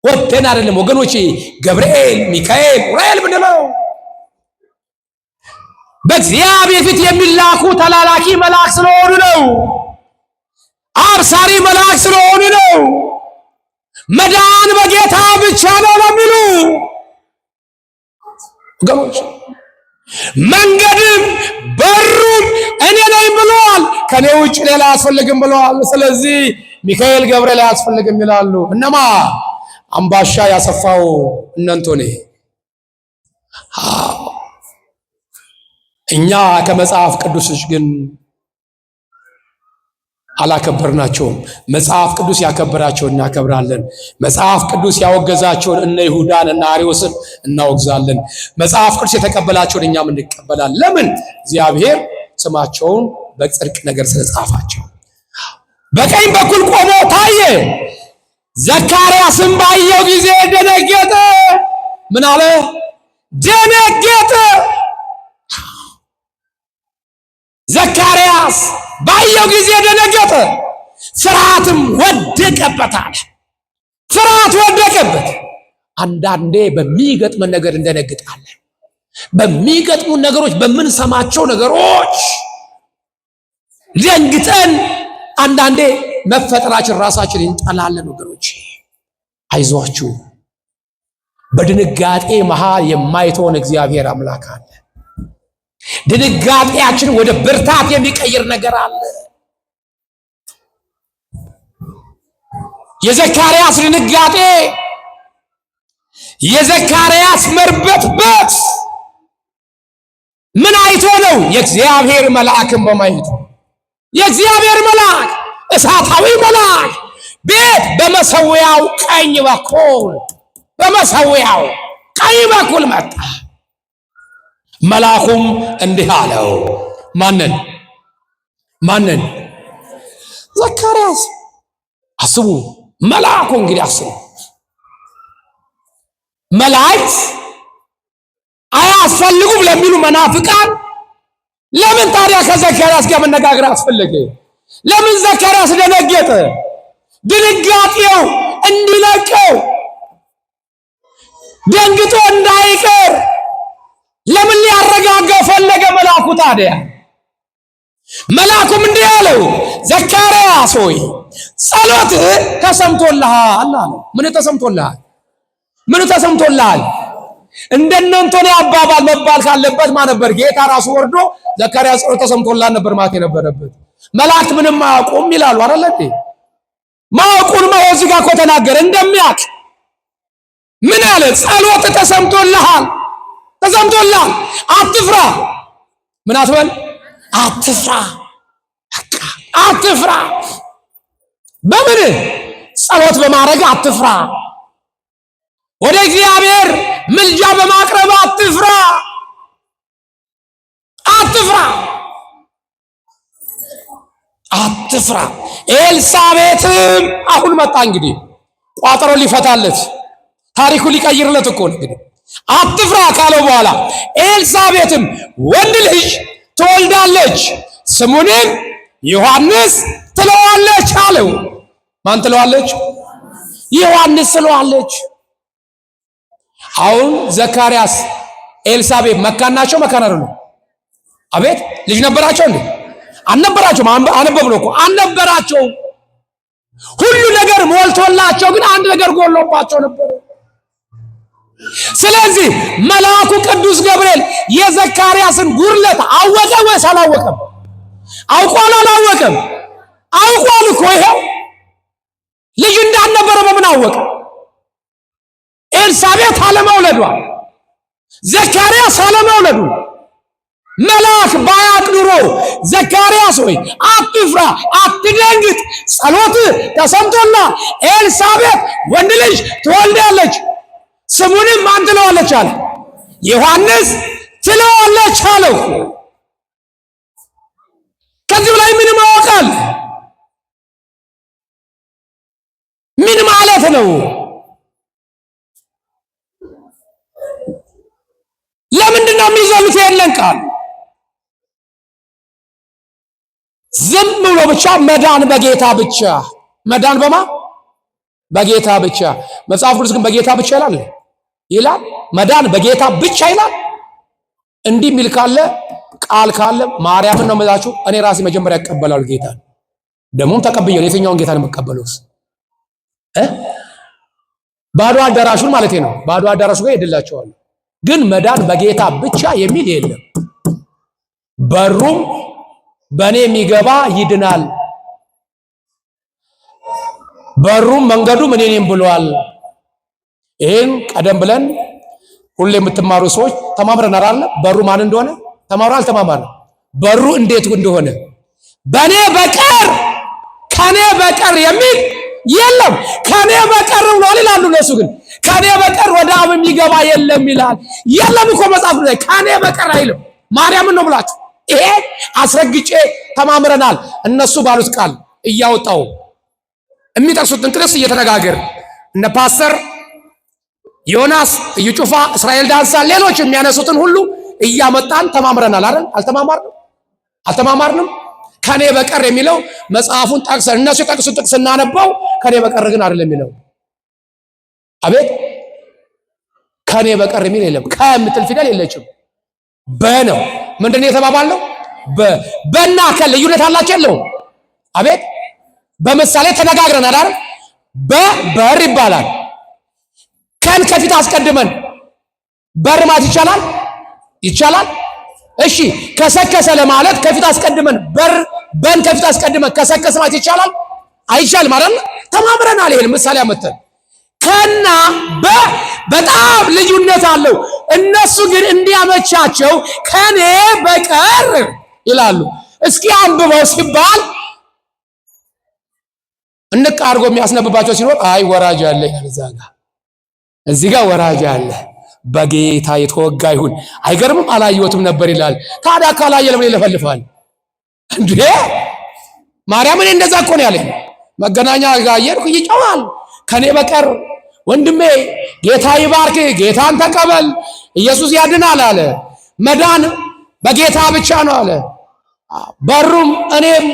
ወደን አይደለም ወገኖቼ፣ ገብርኤል፣ ሚካኤል፣ ኡራኤል ምንለው በእግዚአብሔር ፊት የሚላኩ ተላላኪ መልአክ ስለሆኑ ነው። አብሳሪ መልአክ ስለሆኑ ነው። መዳን በጌታ ብቻ ነው ለሚሉ ወገኖች፣ መንገድም በሩም እኔ ነኝ ብለዋል። ከኔ ውጭ ሌላ አያስፈልግም ብለዋል። ስለዚህ ሚካኤል ገብርኤል አያስፈልግም ይላሉ። እነማ አምባሻ ያሰፋው እነንቶኔ። እኛ ከመጽሐፍ ቅዱስሽ ግን አላከበርናቸውም። መጽሐፍ ቅዱስ ያከበራቸውን እናከብራለን። መጽሐፍ ቅዱስ ያወገዛቸውን እነ ይሁዳን እና አርዮስን እናወግዛለን። መጽሐፍ ቅዱስ የተቀበላቸውን እኛም እንቀበላለን። ለምን? እግዚአብሔር ስማቸውን በጽድቅ ነገር ስለጻፋቸው። በቀኝ በኩል ቆሞ ታየ። ዘካርያስም ባየው ጊዜ ደነገጠ። ምን አለ? ደነገጠ። ዘካርያስ ባየው ጊዜ ደነገጠ፣ ፍርሃትም ወደቀበታል። ፍርሃት ወደቀበት። አንዳንዴ በሚገጥመን ነገር እንደነግጣለን። በሚገጥሙን ነገሮች፣ በምንሰማቸው ነገሮች ደንግጠን አንዳንዴ መፈጠራችን ራሳችን እንጠላለን። ወገኖች አይዟችሁ፣ በድንጋጤ መሃል የማይተወን እግዚአብሔር አምላክ አለ። ድንጋጤያችን ወደ ብርታት የሚቀይር ነገር አለ። የዘካርያስ ድንጋጤ፣ የዘካርያስ መርበትበት ምን አይቶ ነው? የእግዚአብሔር መልአክን በማየቱ። የእግዚአብሔር መልአክ እሳታዊ መልአክ ቤት በመሠዊያው ቀኝ በኩል በመሠዊያው ቀኝ በኩል መጣ። መልአኩም እንዲህ አለው። ማንን? ዘካርያስ። አስቡ፣ መልአኩ እንግዲህ አስቡ። መላእክት አያስፈልጉም ለሚሉ መናፍቃን ለምን ታዲያ ከዘካርያስ ጋር መነጋገር አስፈለገ? ለምን ዘካርያስ ደነገጠ? ድንጋጤው እንዲለቀው ደንግጦ እንዳይቀር ለምን ሊያረጋጋው ፈለገ መልአኩ? ታዲያ መልአኩም እንዲህ አለው፣ ዘካርያስ ሆይ ጸሎትህ ተሰምቶልሃል አለው። ምን ተሰምቶልሃል? ምን ተሰምቶልሃል? እንደነንቶኔ አባባል መባል ካለበት ማን ነበር? ጌታ ራሱ ወርዶ ዘካርያስ ጸሎት ተሰምቶልሃል ነበር ማለት የነበረበት። መላእክት ምንም አያውቁም ይላሉ አይደል እንዴ? ማወቁን እዚህ ጋር እኮ ተናገረ እንደሚያውቅ። ምን አለ? ጸሎት ተሰምቶልሃል፣ ተሰምቶልሃል፣ አትፍራ። ምን አትበል? አትፍራ፣ አትፍራ። በምን? ጸሎት በማድረግ አትፍራ። ወደ እግዚአብሔር ምልጃ በማቅረብ አትፍራ፣ አትፍራ፣ አትፍራ። ኤልሳቤጥም አሁን መጣ እንግዲህ ቋጠሮ ሊፈታለት ታሪኩ ሊቀይርለት እኮ ነው እንግዲህ። አትፍራ ካለው በኋላ ኤልሳቤጥም ወንድ ልጅ ትወልዳለች፣ ስሙንም ዮሐንስ ትለዋለች አለው። ማን ትለዋለች? ዮሐንስ ትለዋለች። አሁን ዘካርያስ ኤልሳቤጥ መካን ናቸው? መካን አይደሉም? አቤት ልጅ ነበራቸው እንዴ? አልነበራቸውም። አነበብነው እኮ አልነበራቸውም። ሁሉ ነገር ሞልቶላቸው ግን አንድ ነገር ጎሎባቸው ነበር። ስለዚህ መልአኩ ቅዱስ ገብርኤል የዘካርያስን ጉርለት አወቀ ወይስ አላወቀም? አውቋል አላወቀም? አውቋል እኮ። ይሄው ልጅ እንዳልነበረ በምን አወቀ? ኤልሳቤጥ አለመውለዷ፣ ዘካርያስ አለመውለዱ መልአክ ባያቅ ኑሮ ዘካርያስ ሆይ አትፍራ፣ አትደንግጥ፣ ጸሎት ተሰምቶላ ኤልሳቤጥ ወንድ ልጅ ትወልዳለች፣ ስሙንም ማን ትለዋለች አለ? ዮሐንስ ትለዋለች አለው። ከዚህ ላይ ምን ማወቃል? ምን ማለት ነው? ለምንድን ነው የሚዘሉት? የለን ቃል ዝም ብሎ ብቻ መዳን በጌታ ብቻ። መዳን በማ በጌታ ብቻ። መጽሐፍ ቅዱስ ግን በጌታ ብቻ ይላል። መዳን በጌታ ብቻ ይላል። እንዲህ የሚል ካለ ቃል ካለ ማርያምን ነው የምላችሁ። እኔ ራሴ መጀመሪያ እቀበላለሁ ጌታ። ደግሞም ተቀብያለሁ። የትኛውን ጌታ ነው የምቀበለውስ? ባዶ አዳራሹን ማለት ነው። ባዶ አዳራሹ ጋር ሄድላቸዋለሁ። ግን መዳን በጌታ ብቻ የሚል የለም። በሩም በእኔ የሚገባ ይድናል፣ በሩም መንገዱም እኔ ነኝ ብሏል። ይሄን ቀደም ብለን ሁሌ የምትማሩ ሰዎች ተማምረናል አይደል? በሩ ማን እንደሆነ ተማሩ አልተማማርንም? በሩ እንዴት እንደሆነ በኔ በቀር ከኔ በቀር የሚል የለም። ከኔ በቀር ነው ይላሉ እነሱ። ግን ከኔ በቀር ወደ አብ የሚገባ የለም ይላል። የለም እኮ መጽሐፍ ላይ ከኔ በቀር አይልም። ማርያምን ነው ብላችሁ ይሄ አስረግጬ ተማምረናል። እነሱ ባሉት ቃል እያወጣው የሚጠቅሱትን ጥቅስ እየተነጋገር እነ ፓስተር ዮናስ፣ እዩ ጩፋ፣ እስራኤል ዳንሳ ሌሎች የሚያነሱትን ሁሉ እያመጣን ተማምረናል አይደል? አልተማማርንም? ከኔ በቀር የሚለው መጽሐፉን ጠቅሰን እነሱ የጠቅሱት ጥቅስ እናነበው። ከኔ በቀር ግን አይደለም የሚለው። አቤት ከኔ በቀር የሚል የለም። ከምትል ፊደል የለችም። በነው ምንድነው የተባባልነው? በና ከለ ልዩነት አላቸው የለውም? አቤት በምሳሌ ተነጋግረናል አይደል? በር ይባላል። ከን ከፊት አስቀድመን በር ማለት ይቻላል? እሺ ከሰከሰ ለማለት ከፊት አስቀድመን በን ከፊት አስቀድመን ከሰከሰ ማለት ይቻላል? አይቻልም አይደል? ተማምረናል። ይሄን ምሳሌ አመጣን። ከና በጣም ልዩነት አለው። እነሱ ግን እንዲያመቻቸው ከኔ በቀር ይላሉ። እስኪ አንብበው ሲባል እንቅ አድርጎ የሚያስነብባቸው ሲኖር አይ ወራጅ አለ ይላል። እዚህ ጋር ወራጅ አለ። በጌታ የተወጋ ይሁን። አይገርምም? አላየሁትም ነበር ይላል። ታዲያ ካላየ ለምን ይለፈልፋል እንዴ? ማርያምን እንደዛ እኮ ነው ያለኝ። መገናኛ ጋር እየሄድኩ ይጮሃል ከኔ በቀር ወንድሜ ጌታ ይባርክ፣ ጌታን ተቀበል፣ ኢየሱስ ያድናል አለ። መዳን በጌታ ብቻ ነው አለ። በሩም እኔም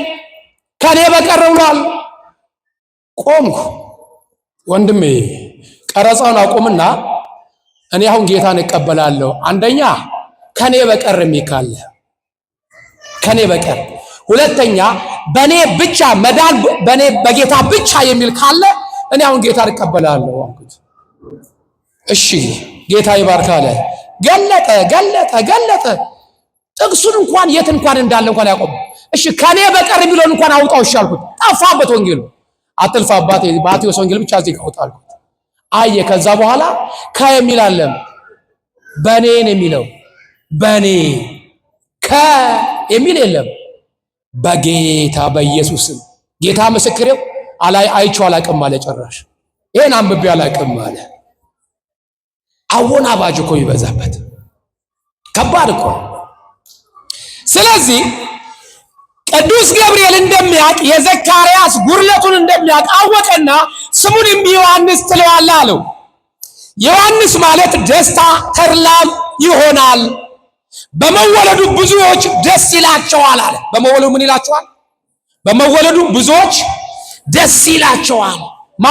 ከኔ በቀር ብሏል። ቆምኩ። ወንድሜ ቀረጻውን አቁምና እኔ አሁን ጌታን እቀበላለሁ። አንደኛ ከኔ በቀር የሚካለ ከኔ በቀር፣ ሁለተኛ በኔ ብቻ መዳን በኔ በጌታ ብቻ የሚል ካለ እኔ አሁን ጌታን እቀበላለሁ አልኩት። እሺ ጌታ ይባርክ አለ። ገለጠ ጥቅሱን እንኳን የት እንኳን እንዳለ እንኳን ያቆም። እሺ ከኔ በቀር የሚለውን እንኳን አውጣው አልኩት። ጠፋበት ወንጌሉ። አትልፋባት ማቴዎስ ወንጌል ብቻ እዚህ አውጣ አልኩት። አየ። ከዛ በኋላ ከየሚል አለ በኔ ነው የሚለው። በኔ ከየሚል የለም። በጌታ በኢየሱስም ጌታ ምስክሬው አይቼው አላቅም አለ። ጭራሽ ይሄን አንብቤ አላቅም አለ። አወናባጅ እኮ ይበዛበት ከባድ እኮ። ስለዚህ ቅዱስ ገብርኤል እንደሚያውቅ የዘካርያስ ጉርለቱን እንደሚያውቅ አወቀና ስሙንም ዮሐንስ ትለዋለህ አለው። ዮሐንስ ማለት ደስታ ተድላም ይሆናል፣ በመወለዱ ብዙዎች ደስ ይላቸዋል አለ። በመወለዱ ምን ይላቸዋል? በመወለዱ ብዙዎች ደስ ይላቸዋል። ማ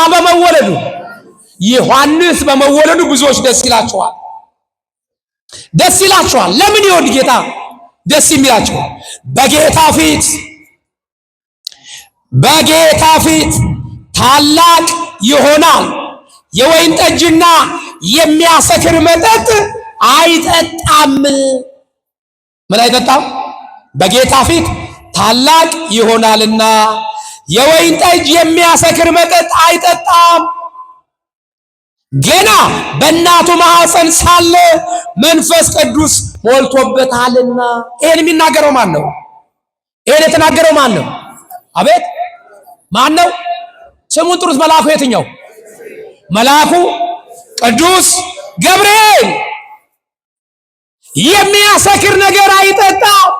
በመወለዱ ዮሐንስ በመወለዱ ብዙዎች ደስ ይላቸዋል። ለምን ይሆን ጌታ ደስ የሚላቸው? በጌታ ፊት ታላቅ ይሆናል፣ የወይን ጠጅና የሚያሰክር መጠጥ አይጠጣም። ምን አይጠጣም? በጌታ ፊት ታላቅ ይሆናልና የወይን ጠጅ የሚያሰክር መጠጥ አይጠጣም። ገና በእናቱ ማኅፀን ሳለ መንፈስ ቅዱስ ሞልቶበታልና። ይሄን የሚናገረው ማን ነው? ይሄን የተናገረው ማን ነው? አቤት ማን ነው? ስሙን ጥሩት። መልአኩ የትኛው? መልአኩ ቅዱስ ገብርኤል። የሚያሰክር ነገር አይጠጣም።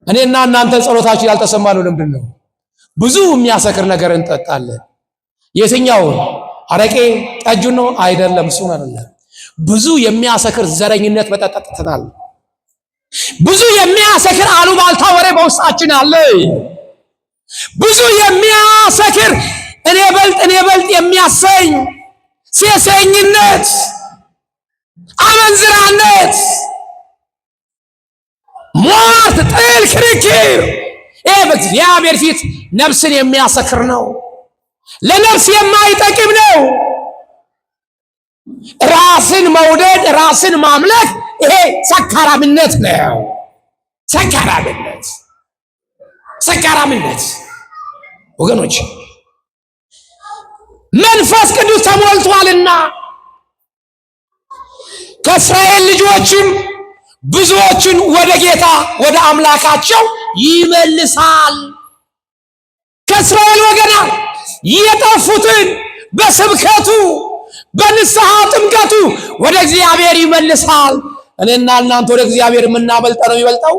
እኔና እናንተ ጸሎታችን ያልተሰማነው ለምንድን ነው? ብዙ የሚያሰክር ነገር እንጠጣለን። የትኛውን? አረቄ ጠጁን ነው? አይደለም፣ እሱን አይደለም። ብዙ የሚያሰክር ዘረኝነት መጠጥ ጠጥተናል። ብዙ የሚያሰክር አሉባልታ ወሬ በውስጣችን አለ። ብዙ የሚያሰክር እኔ በልጥ የሚያሰኝ ሴሰኝነት፣ አመንዝራነት፣ ሟርት፣ ጥል፣ ክርክር ይሄ በእግዚአብሔር ፊት ነፍስን የሚያሰክር ነው። ለነፍስ የማይጠቅም ነው። ራስን መውደድ፣ ራስን ማምለክ ይሄ ሰካራምነት ነው። ሰካራምነት ወገኖች መንፈስ ቅዱስ ተሞልቷልና ከእስራኤል ልጆችም ብዙዎችን ወደ ጌታ ወደ አምላካቸው ይመልሳል። ከእስራኤል ወገናት የጠፉትን በስብከቱ በንስሐ ጥምቀቱ ወደ እግዚአብሔር ይመልሳል። እኔና እናንተ ወደ እግዚአብሔር የምናመልጠው ነው የሚበልጠው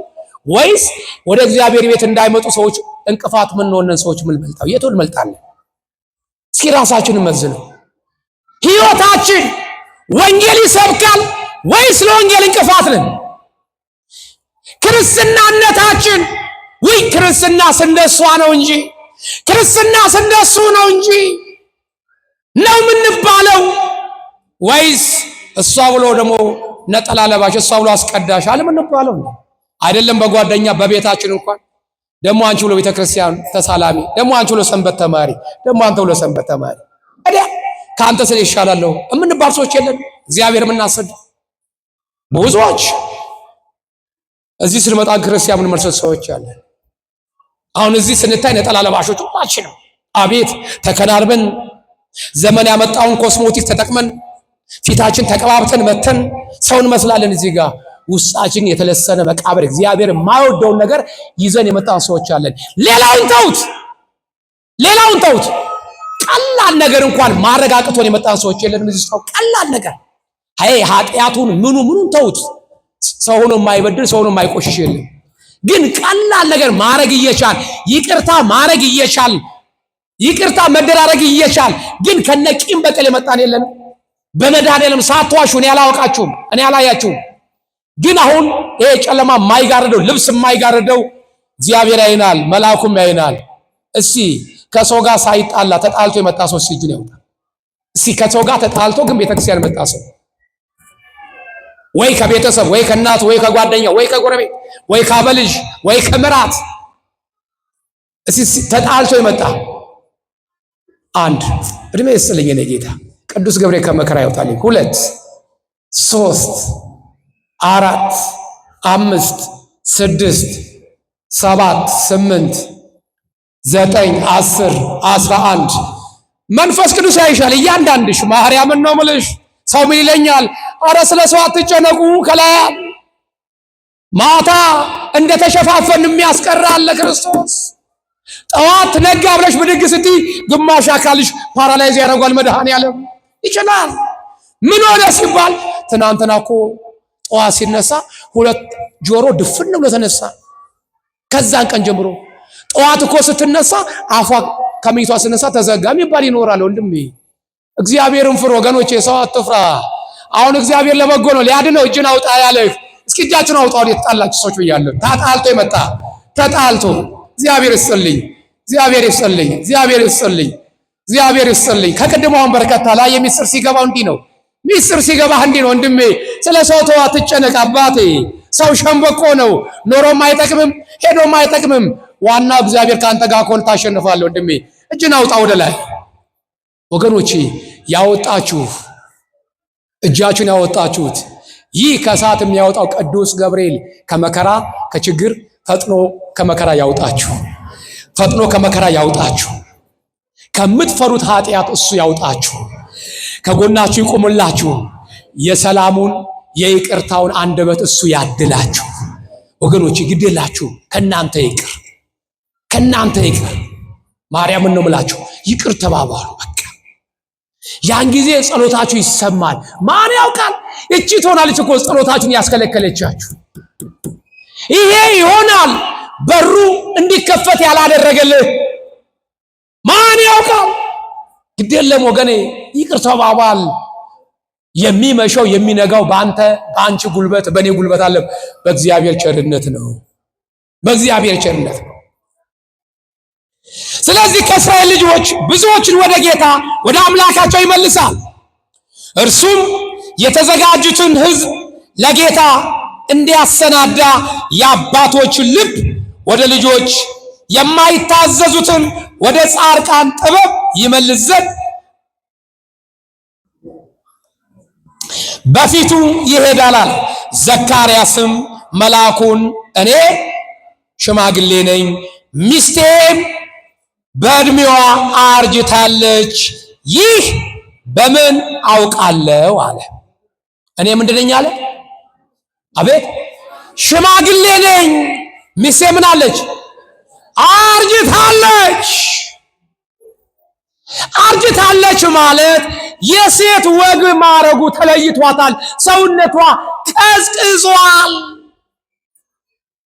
ወይስ ወደ እግዚአብሔር ቤት እንዳይመጡ ሰዎች እንቅፋት ምን ሆነን ሰዎች ምን መልጣው? የቱን መልጣለን? እስኪ ራሳችንን መዝነው። ሕይወታችን ወንጌል ይሰብካል ወይስ ለወንጌል እንቅፋት ነን? ክርስትናነታችን ክርስትና ስንደሷ ነው እንጂ ክርስትና ስንደሱ ነው እንጂ ነው የምንባለው ወይስ እሷ ብሎ ደግሞ ነጠላ ለባሽ እሷ ብሎ አስቀዳሽ አለ የምንባለው? አይደለም። በጓደኛ በቤታችን እንኳን ደግሞ አንቺ ብሎ ቤተክርስቲያን ተሳላሚ፣ ደግሞ አንቺ ብሎ ሰንበት ተማሪ፣ ደግሞ አንተ ብሎ ሰንበት ተማሪ ታዲያ ካንተ ስለ ይሻላለሁ የምንባል ሰዎች የለን? እግዚአብሔር የምናሰድ ብዙዎች እዚህ ስንመጣ ክርስቲያን ምን መርሰት ሰዎች አለን። አሁን እዚህ ስንታይ ነጠላ ለባሾች ሁላችንም አቤት ተከናርበን ዘመን ያመጣውን ኮስሞቲክስ ተጠቅመን ፊታችን ተቀባብተን መተን ሰውን መስላለን። እዚህ ጋር ውስጣችን የተለሰነ መቃብር እግዚአብሔር የማይወደውን ነገር ይዘን የመጣን ሰዎች አለን። ሌላውን ተውት። ቀላል ነገር እንኳን ማረጋግጦን የመጣን ሰዎች የለንም። እዚህ ሰው ቀላል ነገር ኃጢአቱን ምኑን ተውት። ሰው ሆኖ የማይበድል ሰው ሆኖ የማይቆሽሽ የለም። ግን ቀላል ነገር ማረግ እየቻል ይቅርታ ማረግ እየቻል ይቅርታ መደራረግ እየቻል ግን ከነቂም በቀል የመጣን የለን። በመድኃኔዓለም ሳትዋሹ እኔ አላወቃችሁም፣ እኔ አላያችሁም። ግን አሁን ይሄ ጨለማ የማይጋርደው ልብስ የማይጋርደው እግዚአብሔር ያይናል፣ መልአኩም ያይናል። እስቲ ከሰው ጋር ሳይጣላ ተጣልቶ የመጣ ሰው እጁን ያውጣ። እስቲ ከሰው ጋር ተጣልቶ ግን ቤተክርስቲያን የመጣ ሰው ወይ ከቤተሰብ ወይ ከእናቱ ወይ ከጓደኛ ወይ ከጎረቤት ወይ ከአበልጅ ወይ ከምራት እስቲ ተጣልቶ የመጣ አንድ እድሜ ይስጥልኝ የኔ ጌታ ቅዱስ ገብርኤል ከመከራ ያውጣልኝ። 2 3 4 5 6 7 8 9 10 11 መንፈስ ቅዱስ ያይሻል እያንዳንድሽ። ማርያምን ነው የምልሽ። ሰው ምን ይለኛል? አረ ስለ ሰው አትጨነቁ። ከላይ ማታ እንደተሸፋፈን የሚያስቀር አለ ክርስቶስ። ጠዋት ነጋ ብለሽ ብድግ ስትይ ግማሽ አካልሽ ፓራላይዝ ያደርጋል። መድኃኔዓለም ይችላል። ምን ሆነ ሲባል ትናንትና እኮ ጠዋት ሲነሳ 2 ጆሮ ድፍን ብሎ ተነሳ። ከዛን ቀን ጀምሮ ጠዋት እኮ ስትነሳ አፏ ከመኝቷ ስትነሳ ተዘጋ የሚባል ይኖራል። ወንድሜ እግዚአብሔርን ፍሩ ወገኖቼ፣ ሰው አትፍራ። አሁን እግዚአብሔር ለበጎ ነው ሊያድነው እጅን አውጣ ያለህ። እስኪ እጃችሁን አውጣው። የተጣላችሁ ሰዎች ብያለሁ። ተጣልቶ የመጣ ተጣልቶ እግዚአብሔር ይስጥልኝ፣ እግዚአብሔር ይስጥልኝ፣ እግዚአብሔር ይስጥልኝ፣ እግዚአብሔር ይስጥልኝ። ከቅድሞ አሁን በርከታ ላይ የሚስጥር ሲገባው እንዲህ ነው። ሚስጥር ሲገባህ እንዲህ ነው። ወንድሜ ስለ ሰው ተው አትጨነቅ አባቴ። ሰው ሸምበቆ ነው፣ ኖሮም አይጠቅምም ሄዶም አይጠቅምም። ዋናው እግዚአብሔር ካንተ ጋር ከሆነ ታሸንፋለህ። ወንድሜ እጅን አውጣ ወደ ላይ። ወገኖቼ ያወጣችሁ እጃችሁን ያወጣችሁት ይህ ከእሳት የሚያወጣው ቅዱስ ገብርኤል ከመከራ ከችግር ፈጥኖ ከመከራ ያውጣችሁ፣ ፈጥኖ ከመከራ ያውጣችሁ። ከምትፈሩት ኃጢአት እሱ ያውጣችሁ፣ ከጎናችሁ ይቆምላችሁ። የሰላሙን የይቅርታውን አንደበት እሱ ያድላችሁ። ወገኖቼ ግዴላችሁ፣ ከናንተ ይቅር፣ ከናንተ ይቅር። ማርያምን ነው የምላችሁ፣ ይቅር ተባባሉ። በቃ ያን ጊዜ ጸሎታችሁ ይሰማል። ማን ያውቃል? እቺ ትሆናለች እኮ ጸሎታችሁን ያስከለከለቻችሁ። ይሄ ይሆናል በሩ እንዲከፈት ያላደረገልህ ማን ያውቃል? ግድ የለም ወገኔ፣ ይቅር ተባባል። የሚመሸው የሚነጋው በአንቺ ጉልበት በእኔ ጉልበት አለ፣ በእግዚአብሔር ቸርነት ነው። በእግዚአብሔር ቸርነት ነው። ስለዚህ ከእስራኤል ልጆች ብዙዎችን ወደ ጌታ ወደ አምላካቸው ይመልሳል። እርሱም የተዘጋጁትን ሕዝብ ለጌታ እንዲያሰናዳ የአባቶችን ልብ ወደ ልጆች የማይታዘዙትን ወደ ጻድቃን ጥበብ ይመልስ ዘንድ በፊቱ ይሄዳል። ዘካርያስም መልአኩን እኔ ሽማግሌ ነኝ፣ ሚስቴም በዕድሜዋ አርጅታለች፣ ይህ በምን አውቃለሁ አለ። እኔ ምንድን ነኝ አለ? አቤት ሽማግሌ ነኝ፣ ሚስቴ ምን አለች? አርጅታለች። አርጅታለች ማለት የሴት ወግ ማረጉ ተለይቷታል። ሰውነቷ ቀዝቅዟል፣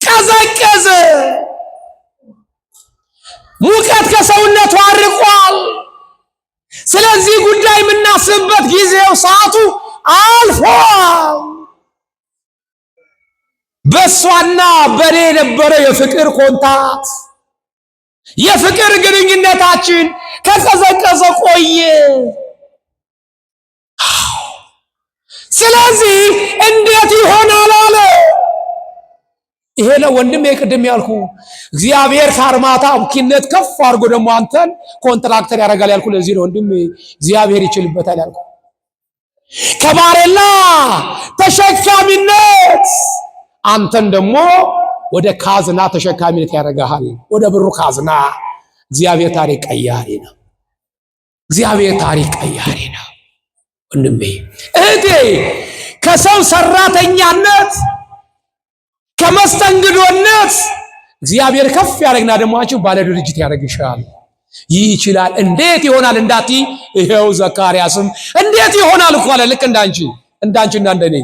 ቀዘቀዘ። ሙቀት ከሰውነቷ አርቋል። ስለዚህ ጉዳይ የምናስብበት ጊዜው ሰዓቱ አልፏል። በሷና በኔ የነበረ የፍቅር ኮንታት የፍቅር ግንኙነታችን ከቀዘቀዘ ቆየ። ስለዚህ እንዴት ይሆናል አለ። ይሄ ነው ወንድሜ ቅድም ያልኩ እግዚአብሔር ከአርማታ አብኪነት ከፍ አድርጎ ደግሞ አንተን ኮንትራክተር ያደርጋል ያልኩ ለዚህ ነው ወንድሜ። እግዚአብሔር ይችልበታል ያልኩ ከባሬላ ተሸካሚነት አንተን ደግሞ ወደ ካዝና ተሸካሚነት ያደርጋል፣ ወደ ብሩ ካዝና። እግዚአብሔር ታሪክ ቀያሪ ነው። እግዚአብሔር ታሪክ ቀያሪ ነው ወንድሜ እህቴ። ከሰው ሰራተኛነት ከመስተንግዶነት እግዚአብሔር ከፍ ያደርግና ደግሞ አንቺ ባለ ድርጅት ያደርግሻል። ይችላል። እንዴት ይሆናል እንዳቲ ይሄው ዘካርያስም እንዴት ይሆናል እኮ አለ። ልክ እንዳንቺና እንደኔ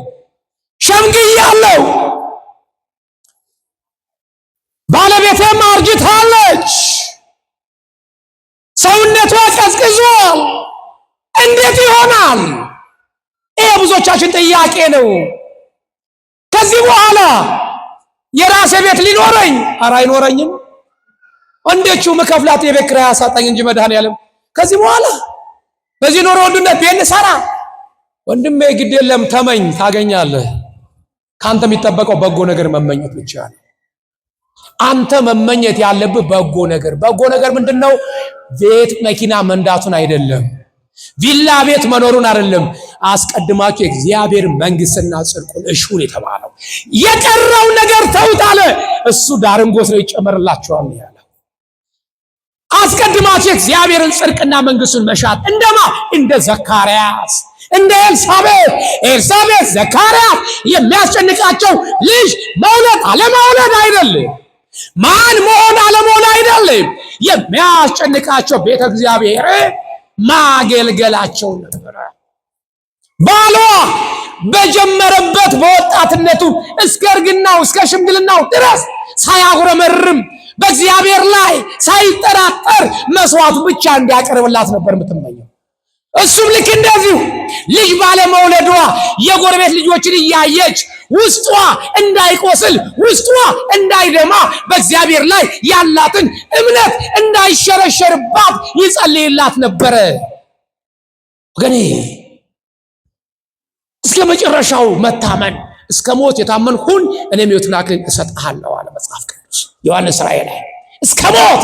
ሸምግያለሁ፣ ባለቤቴም አርጅታለች፣ ሰውነቷ ቀዝቅዟል። እንዴት ይሆናል? ይሄ ብዙዎቻችን ጥያቄ ነው። ከዚህ በኋላ የራሴ ቤት ሊኖረኝ ኧረ አይኖረኝም። እንዴቹ መከፍላት የቤት ኪራይ ያሳጣኝ እንጂ መድኃኔዓለም ከዚህ በኋላ በዚህ ኑሮ ውድነት ቤት ሰራ ወንድሜ ግድ የለም ተመኝ ታገኛለህ። ካንተ የሚጠበቀው በጎ ነገር መመኘት ብቻ ነው። አንተ መመኘት ያለብህ በጎ ነገር ምንድነው? ቤት መኪና መንዳቱን አይደለም፣ ቪላ ቤት መኖሩን አይደለም። አስቀድማችሁ የእግዚአብሔር መንግስትና ጽድቁን እሹን የተባለው የቀረው ነገር ተውት አለ። እሱ ዳርንጎት ነው ይጨመርላችኋል ያለ። አስቀድማችሁ የእግዚአብሔርን ጽድቅና መንግስቱን መሻት እንደማ እንደ ዘካርያስ እንደ ኤልሳቤጥ ዘካርያስ የሚያስጨንቃቸው ልጅ መውለድ አለመውለድ አይደለም፣ ማን መሆን አለመሆን አይደለም። የሚያስጨንቃቸው ቤተ እግዚአብሔር ማገልገላቸው ነበር። ባሏ በጀመረበት በወጣትነቱ እስከ እርግናው እስከ ሽምግልናው ድረስ ሳያጉረመርም በእግዚአብሔር ላይ ሳይጠራጠር መስዋዕቱ ብቻ እንዲያቀርብላት ነበር የምትመኘው። እሱም ልክ እንደዚሁ ልጅ ባለመውለዷ የጎረቤት ልጆችን እያየች ውስጧ እንዳይቆስል ውስጧ እንዳይደማ በእግዚአብሔር ላይ ያላትን እምነት እንዳይሸረሸርባት ይጸልይላት ነበረ። ወገኔ እስከ መጨረሻው መታመን እስከ ሞት የታመን ሁን እኔም ሕይወትን አክሊል እሰጥሃለሁ አለ መጽሐፍ ቅዱስ ዮሐንስ ራእይ ላይ። እስከ ሞት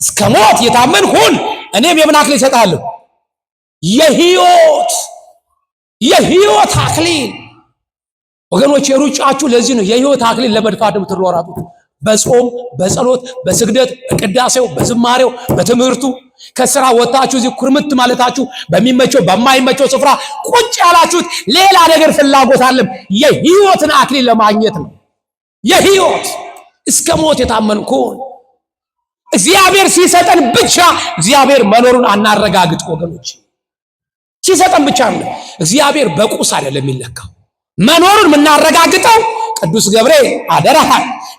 እስከ ሞት የታመን ሁን እኔም የምን አክሊል እሰጥሃለሁ? የሕይወት አክሊል። ወገኖች የሩጫችሁ ለዚህ ነው። የሕይወት አክሊል ለመድፋት የምትሯሯጡት በጾም በጸሎት በስግደት በቅዳሴው በዝማሬው በትምህርቱ ከስራ ወጣችሁ እዚህ ኩርምት ማለታችሁ በሚመቸው በማይመቸው ስፍራ ቁጭ ያላችሁት ሌላ ነገር ፍላጎት አለም የሕይወትን አክሊል ለማግኘት ነው። የሕይወት እስከ ሞት የታመንኩን እግዚአብሔር ሲሰጠን ብቻ እግዚአብሔር መኖሩን አናረጋግጥ ወገኖች። ሲሰጠን ብቻ ነው። እግዚአብሔር በቁስ አይደለም የሚለካው። መኖሩን የምናረጋግጠው ቅዱስ ገብርኤል አደራህ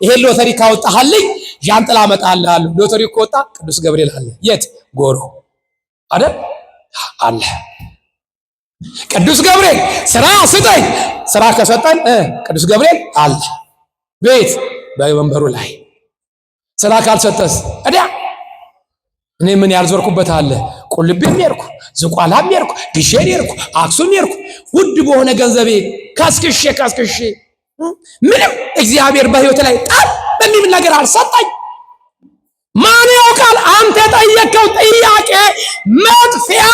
ይሄን ሎተሪ ካወጣህልኝ ዣንጥላ አመጣልሃለሁ። ሎተሪ ከወጣ ቅዱስ ገብርኤል አለ። የት? ጎሮ አይደል አለ። ቅዱስ ገብርኤል ስራ ስጠኝ፣ ስራ ከሰጠን ቅዱስ ገብርኤል አለ። ቤት በወንበሩ ላይ ስራ ካልሰጠስ እዲያ እኔ ምን ያልዞርኩበት አለ? ቁልቤም ሄድኩ፣ ዝቋላም ሄድኩ፣ ግሼም ሄድኩ፣ አክሱም ሄድኩ። ውድ በሆነ ገንዘቤ ካስክሼ ምንም እግዚአብሔር በህይወት ላይ ጣል በሚል ነገር አልሰጠኝ። ማን ያውቃል? አንተ የጠየቀው ጥያቄ መጥፊያ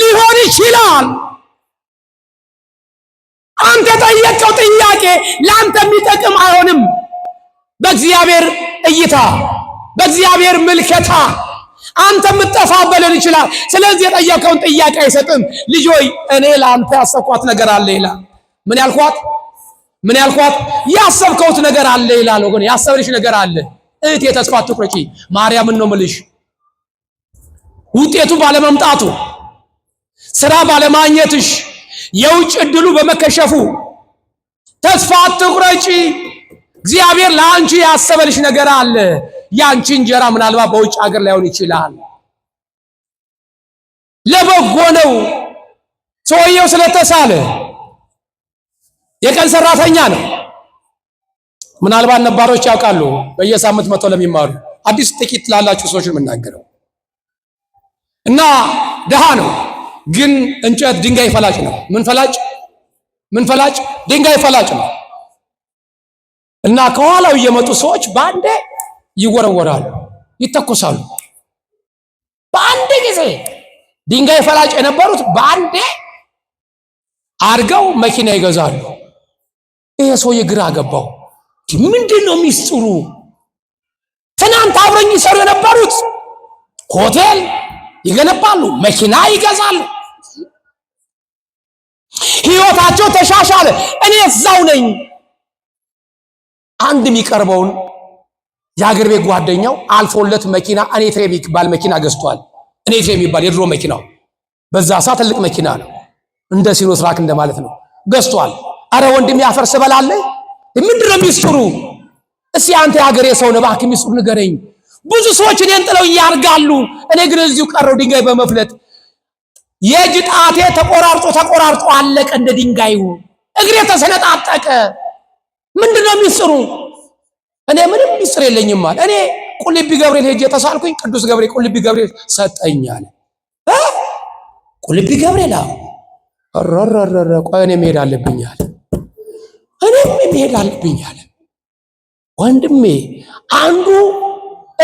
ሊሆን ይችላል። አንተ የጠየቀው ጥያቄ ለአንተ የሚጠቅም አይሆንም። በእግዚአብሔር እይታ በእግዚአብሔር ምልከታ አንተ የምትጠፋበልን ይችላል። ስለዚህ የጠየቀውን ጥያቄ አይሰጥም። ልጅ ሆይ እኔ ለአንተ ያሰብኳት ነገር አለ ይላል። ምን ያልኳት? ያሰብከውት ነገር አለ ይላል። ወገን ያሰብልሽ ነገር አለ። እህቴ ተስፋ አትቁረጪ። ማርያምን ነው የምልሽ። ውጤቱ ባለመምጣቱ፣ ስራ ባለማግኘትሽ፣ የውጭ እድሉ በመከሸፉ ተስፋ አትቁረጪ። እግዚአብሔር ለአንቺ ያሰበልሽ ነገር አለ። ያንቺ እንጀራ ምናልባት በውጭ ሀገር ላይሆን ይችላል። ለበጎ ነው። ሰውየው ስለተሳለ የቀን ሰራተኛ ነው። ምናልባት ነባሮች ያውቃሉ። በየሳምንት መቶ ለሚማሩ አዲስ ጥቂት ላላችሁ ሰዎች የምናገረው እና ደሃ ነው፣ ግን እንጨት ድንጋይ ፈላጭ ነው። ምን ፈላጭ? ድንጋይ ፈላጭ ነው። እና ከኋላው እየመጡ ሰዎች በአንዴ ይወረወራሉ፣ ይተኮሳሉ። በአንድ ጊዜ ድንጋይ ፈላጭ የነበሩት በአንዴ አርገው መኪና ይገዛሉ። ይሄ ሰውዬ ግራ ገባው። ምንድነው ሚስጥሩ? ትናንት አብረኝ ይሰሩ የነበሩት ሆቴል ይገነባሉ፣ መኪና ይገዛሉ፣ ህይወታቸው ተሻሻለ። እኔ እዛው ነኝ። አንድ የሚቀርበውን የሀገር ቤት ጓደኛው አልፎለት መኪና እኔትሬ የሚባል መኪና ገዝቷል። እኔትሬ የሚባል የድሮ መኪናው በዛ ሰዓት ትልቅ መኪና ነው፣ እንደ ሲኖትራክ እንደማለት ነው። ገዝቷል። አረ ወንድም ያፈርስ በላለ ምንድነው ሚስጥሩ? እስቲ አንተ የሀገሬ ሰው ነህ፣ እባክህ ሚስጥሩ ንገረኝ። ብዙ ሰዎች እኔን ጥለው ያርጋሉ፣ እኔ ግን እዚሁ ቀረው ድንጋይ በመፍለጥ የእጅ ጣቴ ተቆራርጦ አለቀ እንደ ድንጋዩ፣ እግሬ ተሰነጣጠቀ። ምንድነው ሚስጥሩ? እኔ ምንም ሚስጥር የለኝም አለ። እኔ ቁልቢ ገብርኤል ሄጄ ተሳልኩኝ፣ ቅዱስ ገብርኤል ቁልቢ ገብርኤል ሰጠኛል። ቁልቢ ገብርኤል ረረረረ ቆይ እኔ መሄድ አለብኛል። እኔም መሄድ አለብኛል። ወንድሜ አንዱ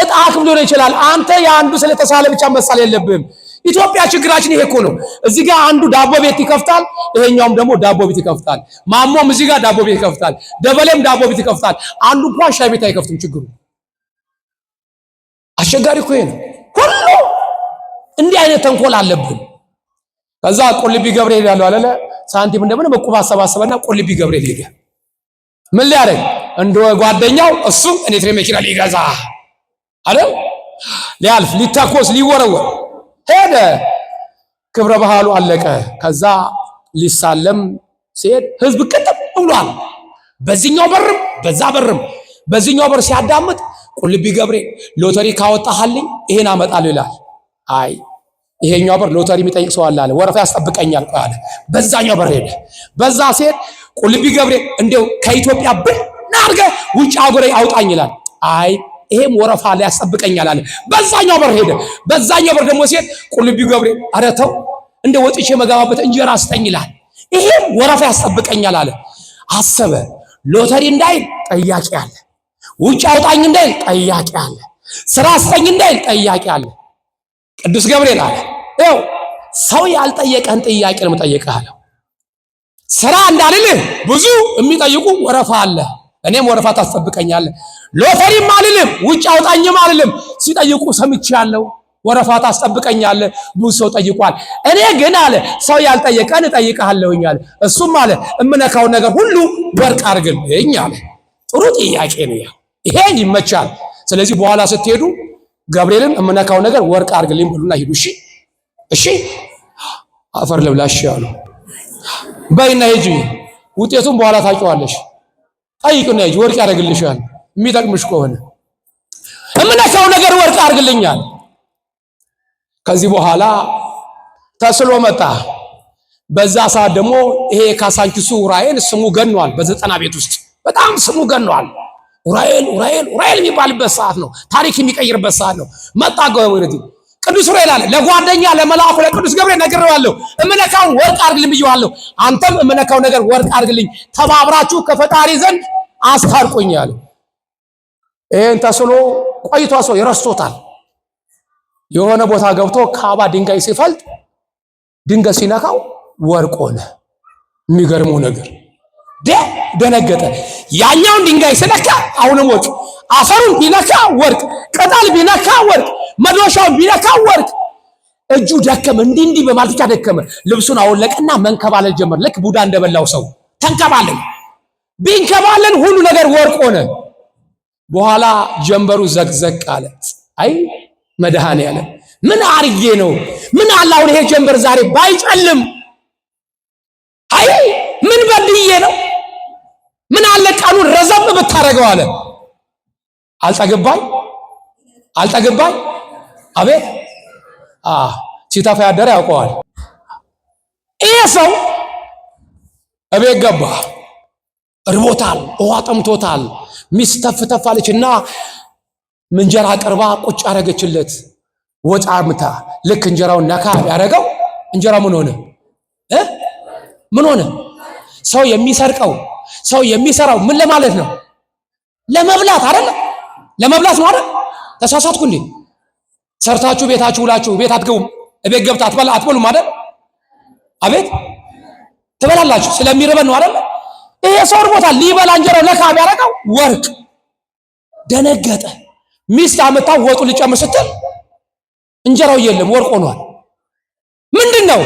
እጣክም ሊሆን ይችላል። አንተ የአንዱ ስለተሳለ ብቻ መሳል የለብህም። ኢትዮጵያ ችግራችን ይሄ እኮ ነው። እዚህ ጋር አንዱ ዳቦ ቤት ይከፍታል፣ ይሄኛውም ደግሞ ዳቦ ቤት ይከፍታል። ማሞም እዚህ ጋር ዳቦ ቤት ይከፍታል፣ ደበሌም ዳቦ ቤት ይከፍታል። አንዱ እንኳን ሻይ ቤት አይከፍትም። ችግሩ አስቸጋሪ እኮ ነው። ሁሉ እንዲህ አይነት ተንኮል አለብን። ከዛ ቁልቢ ገብርኤል ያለው አለለ ሳንቲም እንደምን በቁብ አሰባሰበና ቁልቢ ገብርኤል ሄደ። ምን ሊያደርግ እንደ ጓደኛው እሱ እኔትሬ መኪና ሊገዛ አይደል፣ ሊያልፍ ሊተኮስ ሊወረወር ሄደ። ክብረ ባህሉ አለቀ። ከዛ ሊሳለም ሲሄድ ህዝብ ቅጥም ብሏል። በዚህኛው በርም በዛ በርም። በዚህኛው በር ሲያዳምጥ ቁልቢ ገብርኤል ሎተሪ ካወጣህልኝ ይሄን አመጣለሁ ይላል። አይ ይሄኛው በር ሎተሪ የሚጠይቅ ሰው አለ፣ ወረፋ ያስጠብቀኛል አለ። በዛኛው በር ሄደ። በዛ ሲሄድ ቁልቢ ገብርኤል እንደው ከኢትዮጵያ ብናርገ ውጭ አገር አውጣኝ ይላል። አይ ይሄም ወረፋ ላይ ያስጠብቀኛል አለ። በዛኛው በር ሄደ። በዛኛው በር ደግሞ ሲሄድ ቁልቢ ገብርኤል ኧረ ተው እንደ ወጥቼ መጋባበት እንጀራ ስጠኝ ይላል። ይሄም ወረፋ ያስጠብቀኛል አለ። አሰበ። ሎተሪ እንዳይል ጠያቂ አለ፣ ውጭ አውጣኝ እንዳይል ጠያቂ አለ፣ ስራ ስጠኝ እንዳይል ጠያቂ አለ። ቅዱስ ገብርኤል አለ ይኸው ሰው ያልጠየቀን ጥያቄ ነው የምጠይቅህ አለው። ስራ እንዳልልህ ብዙ የሚጠይቁ ወረፋ አለ፣ እኔም ወረፋ ታስጠብቀኛለህ። ሎተሪም አልልም ውጭ አውጣኝም አልልም፣ ሲጠይቁ ሰምቻለሁ፣ ወረፋ ታስጠብቀኛለህ። ብዙ ሰው ጠይቋል። እኔ ግን አለ ሰው ያልጠየቀን እጠይቅሃለሁኝ አለ። እሱም አለ እምነካውን ነገር ሁሉ ወርቅ አድርግልኝ አለ። ጥሩ ጥያቄ ነው፣ ይሄ ይመቻል። ስለዚህ በኋላ ስትሄዱ ገብርኤልን እምነካው ነገር ወርቅ አድርግልኝ ብሉና ሂዱ። እሺ አፈር ልብላሽ አሉ። በይና ሂጂ፣ ውጤቱን በኋላ ታውቂዋለሽ። ጠይቁና እንጂ ወርቅ ያደርግልሻል የሚጠቅምሽ ከሆነ። እምነካው ነገር ወርቅ አድርግልኛል። ከዚህ በኋላ ተስሎ መጣ። በዛ ሰዓት ደግሞ ይሄ ካሳንቺሱ ኡራኤል ስሙ ገኗል። በዘጠና ቤት ውስጥ በጣም ስሙ ገኗል። ኡራኤል የሚባልበት ሰዓት ነው። ታሪክ የሚቀይርበት ሰዓት ነው። መጣ ቅዱስ ኡራኤል አለ ለጓደኛ ለመልአኩ ለቅዱስ ገብርኤል ነግሬዋለሁ፣ እምነካውን ወርቅ አድርግልኝ ብዬዋለሁ። አንተም እምነካው ነገር ወርቅ አድርግልኝ፣ ተባብራችሁ ከፈጣሪ ዘንድ አስታርቁኛል። ይሄን ተስሎ ቆይቶ ሰው ይረስቶታል። የሆነ ቦታ ገብቶ ካባ ድንጋይ ሲፈልጥ ድንጋይ ሲነካው ወርቅ ሆነ። የሚገርመው ነገር ደነገጠ። ያኛውን ድንጋይ ሲነካ አሁንም ወርቅ፣ አፈሩን ቢነካ ወርቅ፣ ቅጠል ቢነካ ወርቅ፣ መዶሻውን ቢነካ ወርቅ። እጁ ደከመ። እንዲህ በማለት ብቻ ደከመ። ልብሱን አወለቀና መንከባለል ጀመር። ልክ ቡዳ እንደበላው ሰው ተንከባለል። ቢንከባለል ሁሉ ነገር ወርቅ ሆነ። በኋላ ጀንበሩ ዘቅዘቅ አለ። አይ መድኃኔዓለም ምን አርጌ ነው? ምን አለ አሁን ይሄ ጀንበር ዛሬ ባይጨልም? አይ ምን በድዬ ነው? ምን አለ ቀኑን ረዘም ብታረገው አለ። አልጠግባኝ አቤት ሲተፋ ያደረ ያውቀዋል። ይሄ ሰው እቤት ገባ። እርቦታል፣ ውሃ ጠምቶታል። ሚስት ተፍተፋለችና እንጀራ ቀርባ ቁጭ አረገችለት። ወጥ አምታ ልክ እንጀራውን ነካ ያደረገው እንጀራ ምን ሆነ? ምን ሆነ? ሰው የሚሰርቀው ሰው የሚሰራው ምን ለማለት ነው? ለመብላት አይደል? ለመብላት ነው አይደል? ተሳሳትኩ እንዴ? ሰርታችሁ ቤታችሁ ውላችሁ ቤት አትገቡም? እቤት ገብታ አትበሉም አይደል? አቤት ትበላላችሁ። ስለሚርበን ነው አይደል? ይሄ ሰው እርቦታል። ሊበላ እንጀራው ነካ ቢያደርገው ወርቅ። ደነገጠ። ሚስት አመጣ ወጡ ሊጨምር ስትል እንጀራው የለም ወርቅ ሆኗል። ምንድነው?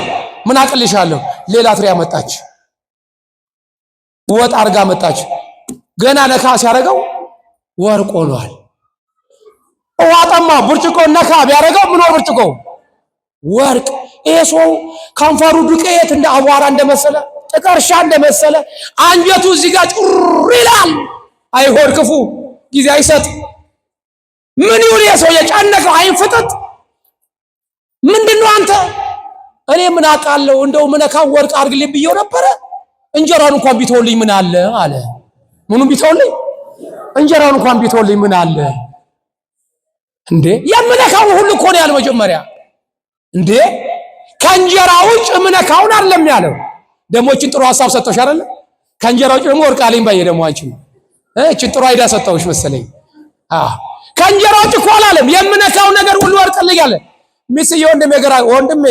ምን አቅልሻለሁ? ሌላ ትሪ አመጣች። ወጥ አርጋ መጣች። ገና ነካ ሲያደርገው ወርቅ ሆኗል። ውሃ ጠማ። ብርጭቆ ነካ ቢያደርገው ምን ወር ብርጭቆ ወርቅ። ይሄ ሰው ከንፈሩ ዱቄት እንደ አቧራ እንደመሰለ ጥቀርሻ እንደመሰለ አንጀቱ እዚህ ጋር ጩር ይላል። አይሆድ ክፉ ጊዜ አይሰጥ። ምን ይሁን የሰው የጨነቀው አይን ፍጥጥ። ምንድነው አንተ? እኔ ምን አውቃለሁ? እንደው ምነካው ወርቅ አድርግልኝ ብዬው ነበረ። እንጀራውን እንኳን ቢተውልኝ ምን አለ አለ። ምኑን ቢተውልኝ? እንጀራውን እንኳን ቢተውልኝ ምን አለ እንዴ? የምነካው ሁሉ እኮ ነው ያለው መጀመሪያ። እንዴ ከእንጀራ ውጭ ምነካውን አይደለም ያለው። ደሞችን ጥሩ ሐሳብ ሰጠሽ አይደል? ከእንጀራ ውጭ ደግሞ ወርቅ አለኝ ባየ ደግሞ አንቺ እቺን ጥሩ አይዳ ሰጠውሽ መሰለኝ። ከእንጀራ ውጭ እኮ አላለም። የምነካው ነገር ሁሉ ወርቅልኝ አለ። ሚስዬ ወንድሜ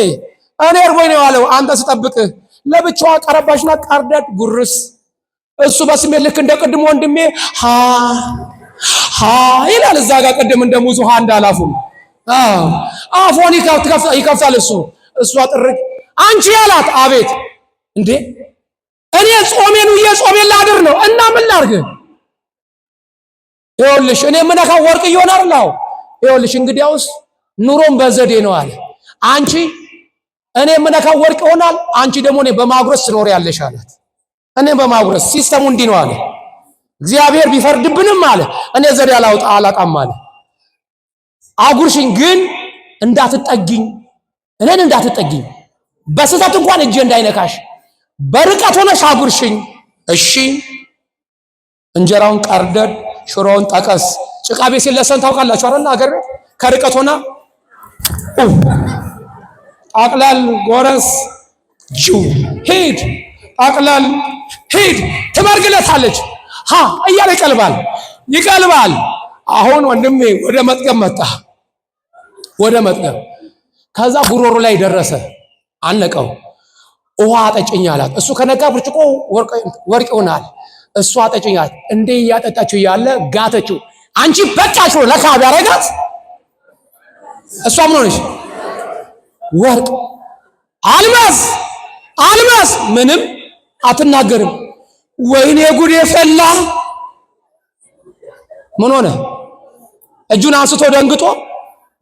እኔ እርቦኝ ነው ያለው። አንተ ስጠብቅህ ለብቻዋ ቀረባሽና ቀርደድ ጉርስ። እሱ በስሜት ልክ እንደ ቅድም ወንድሜ ይላል። እዛ ጋር ቅድም እንደ ሙዙ እንዳላፉ አፎን ይከፍታል። እሷ ጥርቅ አንቺ ያላት አቤት እንዴ እኔ ጾሜን ላድር ነው እና ምን ላድርግ? ይኸውልሽ እኔ የምነካው ወርቅ ይሆናል ነው። ይኸውልሽ እንግዲያውስ ኑሮም በዘዴ ነው አለ። አንቺ እኔ የምነካው ወርቅ ይሆናል፣ አንቺ ደግሞ እኔ በማጉረስ ትኖር ያለሽ አላት። እኔ በማጉረስ ሲስተሙ እንዲህ ነው አለ። እግዚአብሔር ቢፈርድብንም አለ እኔ ዘዴ አላጣም አለ። አጉርሽኝ ግን እንዳትጠጊኝ፣ እኔን እንዳትጠጊኝ፣ በስህተት እንኳን እጄ እንዳይነካሽ በርቀት ሆነሽ አጉርሽኝ። እሺ እንጀራውን ቀርደድ፣ ሽሮውን ጠቀስ። ጭቃ ቤት ሲለሰን ታውቃላችሁ አይደል? አገር ቤት ከርቀት ሆና አቅላል ጎረስ ጁ ሂድ አቅላል ሂድ ትመርግለታለች። እያለ ይቀልባል። አሁን ወንድሜ ወደ መጥገብ መጣ። ወደ መጥገብ ከዛ ጉሮሮ ላይ ደረሰ። አነቀው። ውሃ አጠጭኝ አላት። እሱ ከነጋ ብርጭቆ ወርቅ ይሆናል። እሱ አጠጭኝ አላት። እንዴ እያጠጣችው እያለ ጋተችው። አንቺ በቃሽ ነው ለካ ቢያረጋት እሷ ምን ሆነሽ? ወርቅ አልማዝ ምንም አትናገርም። ወይኔ ጉዴ ፈላ። ምን ሆነ? እጁን አንስቶ ደንግጦ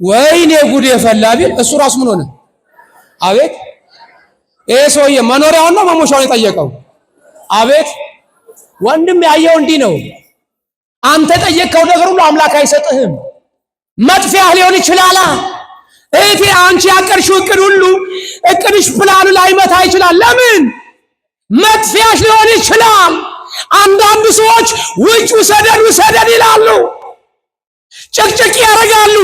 ወይኔ ጉዴ ፈላ ቢል እሱ ራሱ ምን ሆነ? አቤት ይሄ ሰውዬ መኖሪያውን ነው መሞሻውን የጠየቀው? አቤት ወንድም ያየው እንዲህ ነው። አንተ ጠየቅከው ነገር ሁሉ አምላክ አይሰጥህም። መጥፊያ ሊሆን ይችላል። እህቴ አንቺ ያቀርሽው እቅድ ሁሉ እቅድሽ ፕላኑ ላይመታ ይችላል። ለምን? መጥፊያሽ ሊሆን ይችላል። አንዳንድ ሰዎች ውጭ ውሰደን ይላሉ፣ ጭቅጭቅ ያደርጋሉ።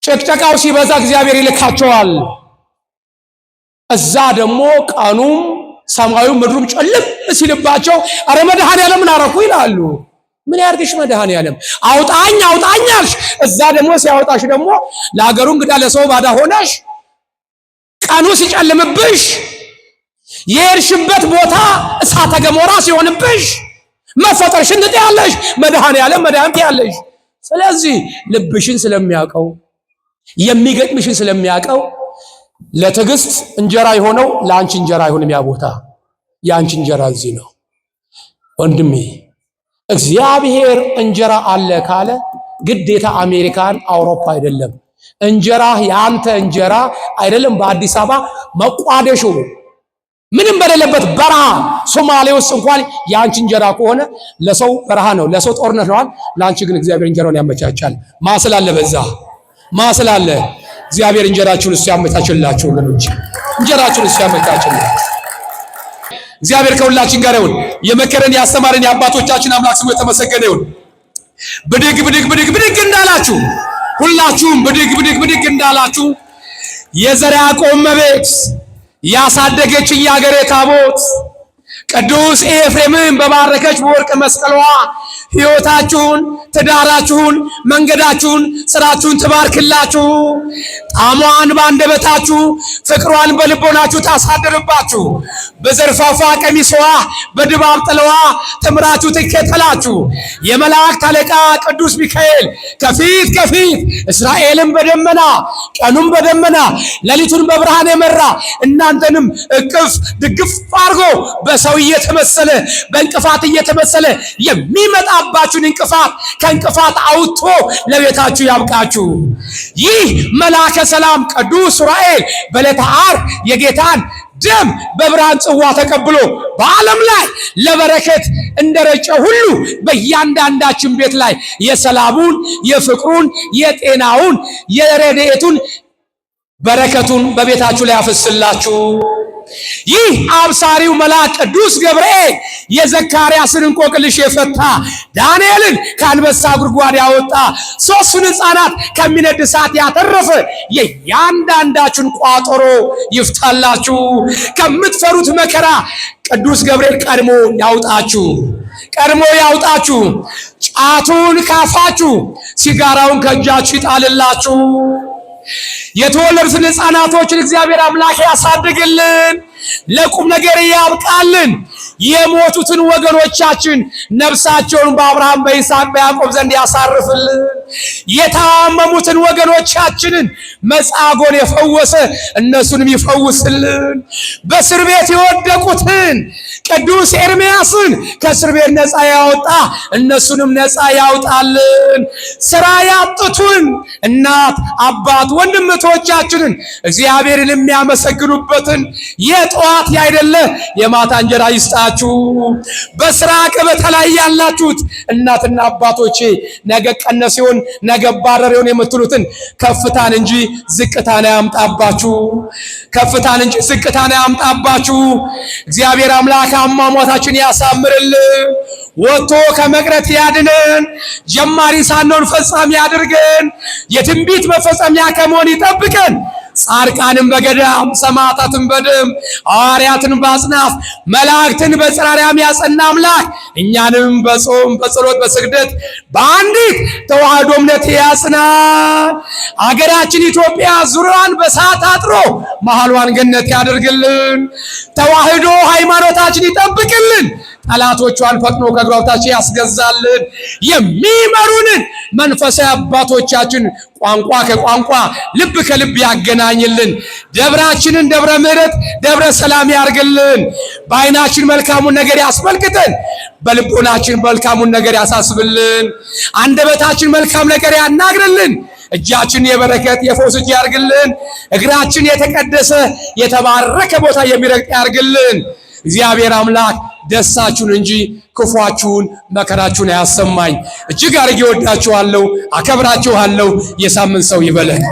ጭቅጨቃው ሲበዛ እግዚአብሔር ይልካቸዋል። እዛ ደግሞ ቀኑም ሰማዩ ምድሩም ጨልም ሲልባቸው አረ መድኃኔዓለም ምን አረኩ ይላሉ። ምን ያርግሽ መድኃኔዓለም? አውጣኝ አልሽ። እዛ ደግሞ ሲያወጣሽ ደግሞ ለሀገሩ እንግዳ ለሰው ባዳ ሆነሽ ቀኑ ሲጨልምብሽ የሄድሽበት ቦታ እሳተ ገሞራ ሲሆንብሽ መፈጠርሽን ትያለሽ፣ መድኃኔዓለም መድኃኒት ያለሽ። ስለዚህ ልብሽን ስለሚያውቀው የሚገጥምሽን ስለሚያውቀው ለትዕግስት እንጀራ የሆነው ለአንቺ እንጀራ አይሆንም። ያ ቦታ የአንቺ እንጀራ እዚህ ነው ወንድሜ። እግዚአብሔር እንጀራ አለ ካለ ግዴታ አሜሪካን አውሮፓ አይደለም። እንጀራ ያንተ እንጀራ አይደለም በአዲስ አበባ መቋደሾ ምንም በሌለበት በረሃ ሶማሌ ውስጥ እንኳን ያንቺ እንጀራ ከሆነ ለሰው በረሃ ነው፣ ለሰው ጦርነት ነው። ለአንቺ ግን እግዚአብሔር እንጀራውን ያመቻቻል። ማስላለ በዛ ማስላለ እግዚአብሔር እንጀራችሁን እሱ ያመቻችላችሁ ወገኖች፣ እንጀራችሁን እሱ ያመቻችላችሁ። እግዚአብሔር ከሁላችን ጋር ይሁን። የመከረን ያስተማረን የአባቶቻችን አምላክ ስሙ የተመሰገነ ይሁን። ብድግ እንዳላችሁ ሁላችሁም ብድግ እንዳላችሁ የዘርዓ ያዕቆብ እመቤት ያሳደገችኝ የአገሬ ታቦት ቅዱስ ኤፍሬምን በባረከች በወርቅ መስቀሏ ሕይወታችሁን፣ ትዳራችሁን፣ መንገዳችሁን፣ ስራችሁን ትባርክላችሁ። ጣዕሟን በአንደበታችሁ፣ ፍቅሯን በልቦናችሁ ታሳድርባችሁ። በዘርፋፋ ቀሚሷ በድባብ ጥለዋ ትምራችሁ ትከተላችሁ። የመላእክት አለቃ ቅዱስ ሚካኤል ከፊት እስራኤልን በደመና ቀኑን በደመና ሌሊቱን በብርሃን የመራ እናንተንም እቅፍ ድግፍ አድርጎ በሰው እየተመሰለ በእንቅፋት እየተመሰለ የሚመጣባችሁን እንቅፋት ከእንቅፋት አውጥቶ ለቤታችሁ ያብቃችሁ። ይህ መልአከ ሰላም ቅዱስ ዑራኤል በዕለተ ዓርብ የጌታን ደም በብርሃን ጽዋ ተቀብሎ በዓለም ላይ ለበረከት እንደረጨ ሁሉ በእያንዳንዳችን ቤት ላይ የሰላሙን፣ የፍቅሩን፣ የጤናውን፣ የረድኤቱን በረከቱን በቤታችሁ ላይ ያፈስላችሁ። ይህ አብሳሪው መልአክ ቅዱስ ገብርኤል የዘካርያስን እንቆቅልሽ የፈታ ዳንኤልን ከአንበሳ ጉድጓድ ያወጣ ሦስቱን ሕፃናት ከሚነድ እሳት ያተረፈ የእያንዳንዳችሁን ቋጠሮ ይፍታላችሁ። ከምትፈሩት መከራ ቅዱስ ገብርኤል ቀድሞ ያውጣችሁ። ጫቱን ካፋችሁ፣ ሲጋራውን ከእጃችሁ ይጣልላችሁ። የተወለዱትን ሕፃናቶችን እግዚአብሔር አምላክ ያሳድግልን፣ ለቁም ነገር ያብቃልን። የሞቱትን ወገኖቻችን ነፍሳቸውን በአብርሃም በይስሐቅ በያዕቆብ ዘንድ ያሳርፍልን። የታመሙትን ወገኖቻችንን መጻጎን የፈወሰ እነሱንም ይፈውስልን። በእስር ቤት የወደቁትን ቅዱስ ኤርምያስን ከእስር ቤት ነፃ ያወጣ እነሱንም ነፃ ያውጣልን። ስራ ያጡትን እናት አባት ወንድም እህቶቻችንን እግዚአብሔርን የሚያመሰግኑበትን የጠዋት ያይደለ የማታ እንጀራ ይስጣችሁ። በስራ ገበታ ላይ ያላችሁት እናትና አባቶቼ ነገ ቀነስ ሲሆን ነገ ባረር ይሆን የምትሉትን ከፍታን እንጂ ዝቅታን ያምጣባችሁ። እግዚአብሔር አምላክ አሟሟታችን ያሳምርልን፣ ወጥቶ ከመቅረት ያድነን፣ ጀማሪ ሳንሆን ፈጻሚ ያድርገን፣ የትንቢት መፈጸሚያ ከመሆን ይጠብቀን። ጻድቃንን በገዳም ሰማዕታትን በደም ሐዋርያትን በአጽናፍ መላእክትን በጽራርያም ያጸና አምላክ እኛንም በጾም በጸሎት በስግደት በአንዲት ተዋህዶ እምነት ያጽናን። አገራችን ኢትዮጵያ ዙሪያዋን በእሳት አጥሮ መሃሏን ገነት ያደርግልን። ተዋህዶ ሃይማኖታችን ይጠብቅልን። ጠላቶቿን ፈጥኖ ከእግሯ በታች ያስገዛልን። የሚመሩንን መንፈሳዊ አባቶቻችን ቋንቋ ከቋንቋ ልብ ከልብ ያገናኝልን። ደብራችንን ደብረ ምሕረት ደብረ ሰላም ያርግልን። በዓይናችን መልካሙን ነገር ያስመልክተን፣ በልቦናችን መልካሙን ነገር ያሳስብልን። አንደበታችን መልካም ነገር ያናግርልን። እጃችን የበረከት የፈውስ እጅ ያርግልን። እግራችን የተቀደሰ የተባረከ ቦታ የሚረግጥ ያርግልን። እግዚአብሔር አምላክ ደስታችሁን እንጂ ክፉአችሁን መከራችሁን አያሰማኝ። እጅግ አድርጌ ወዳችኋለሁ፣ አከብራችኋለሁ። የሳምንት ሰው ይበለን።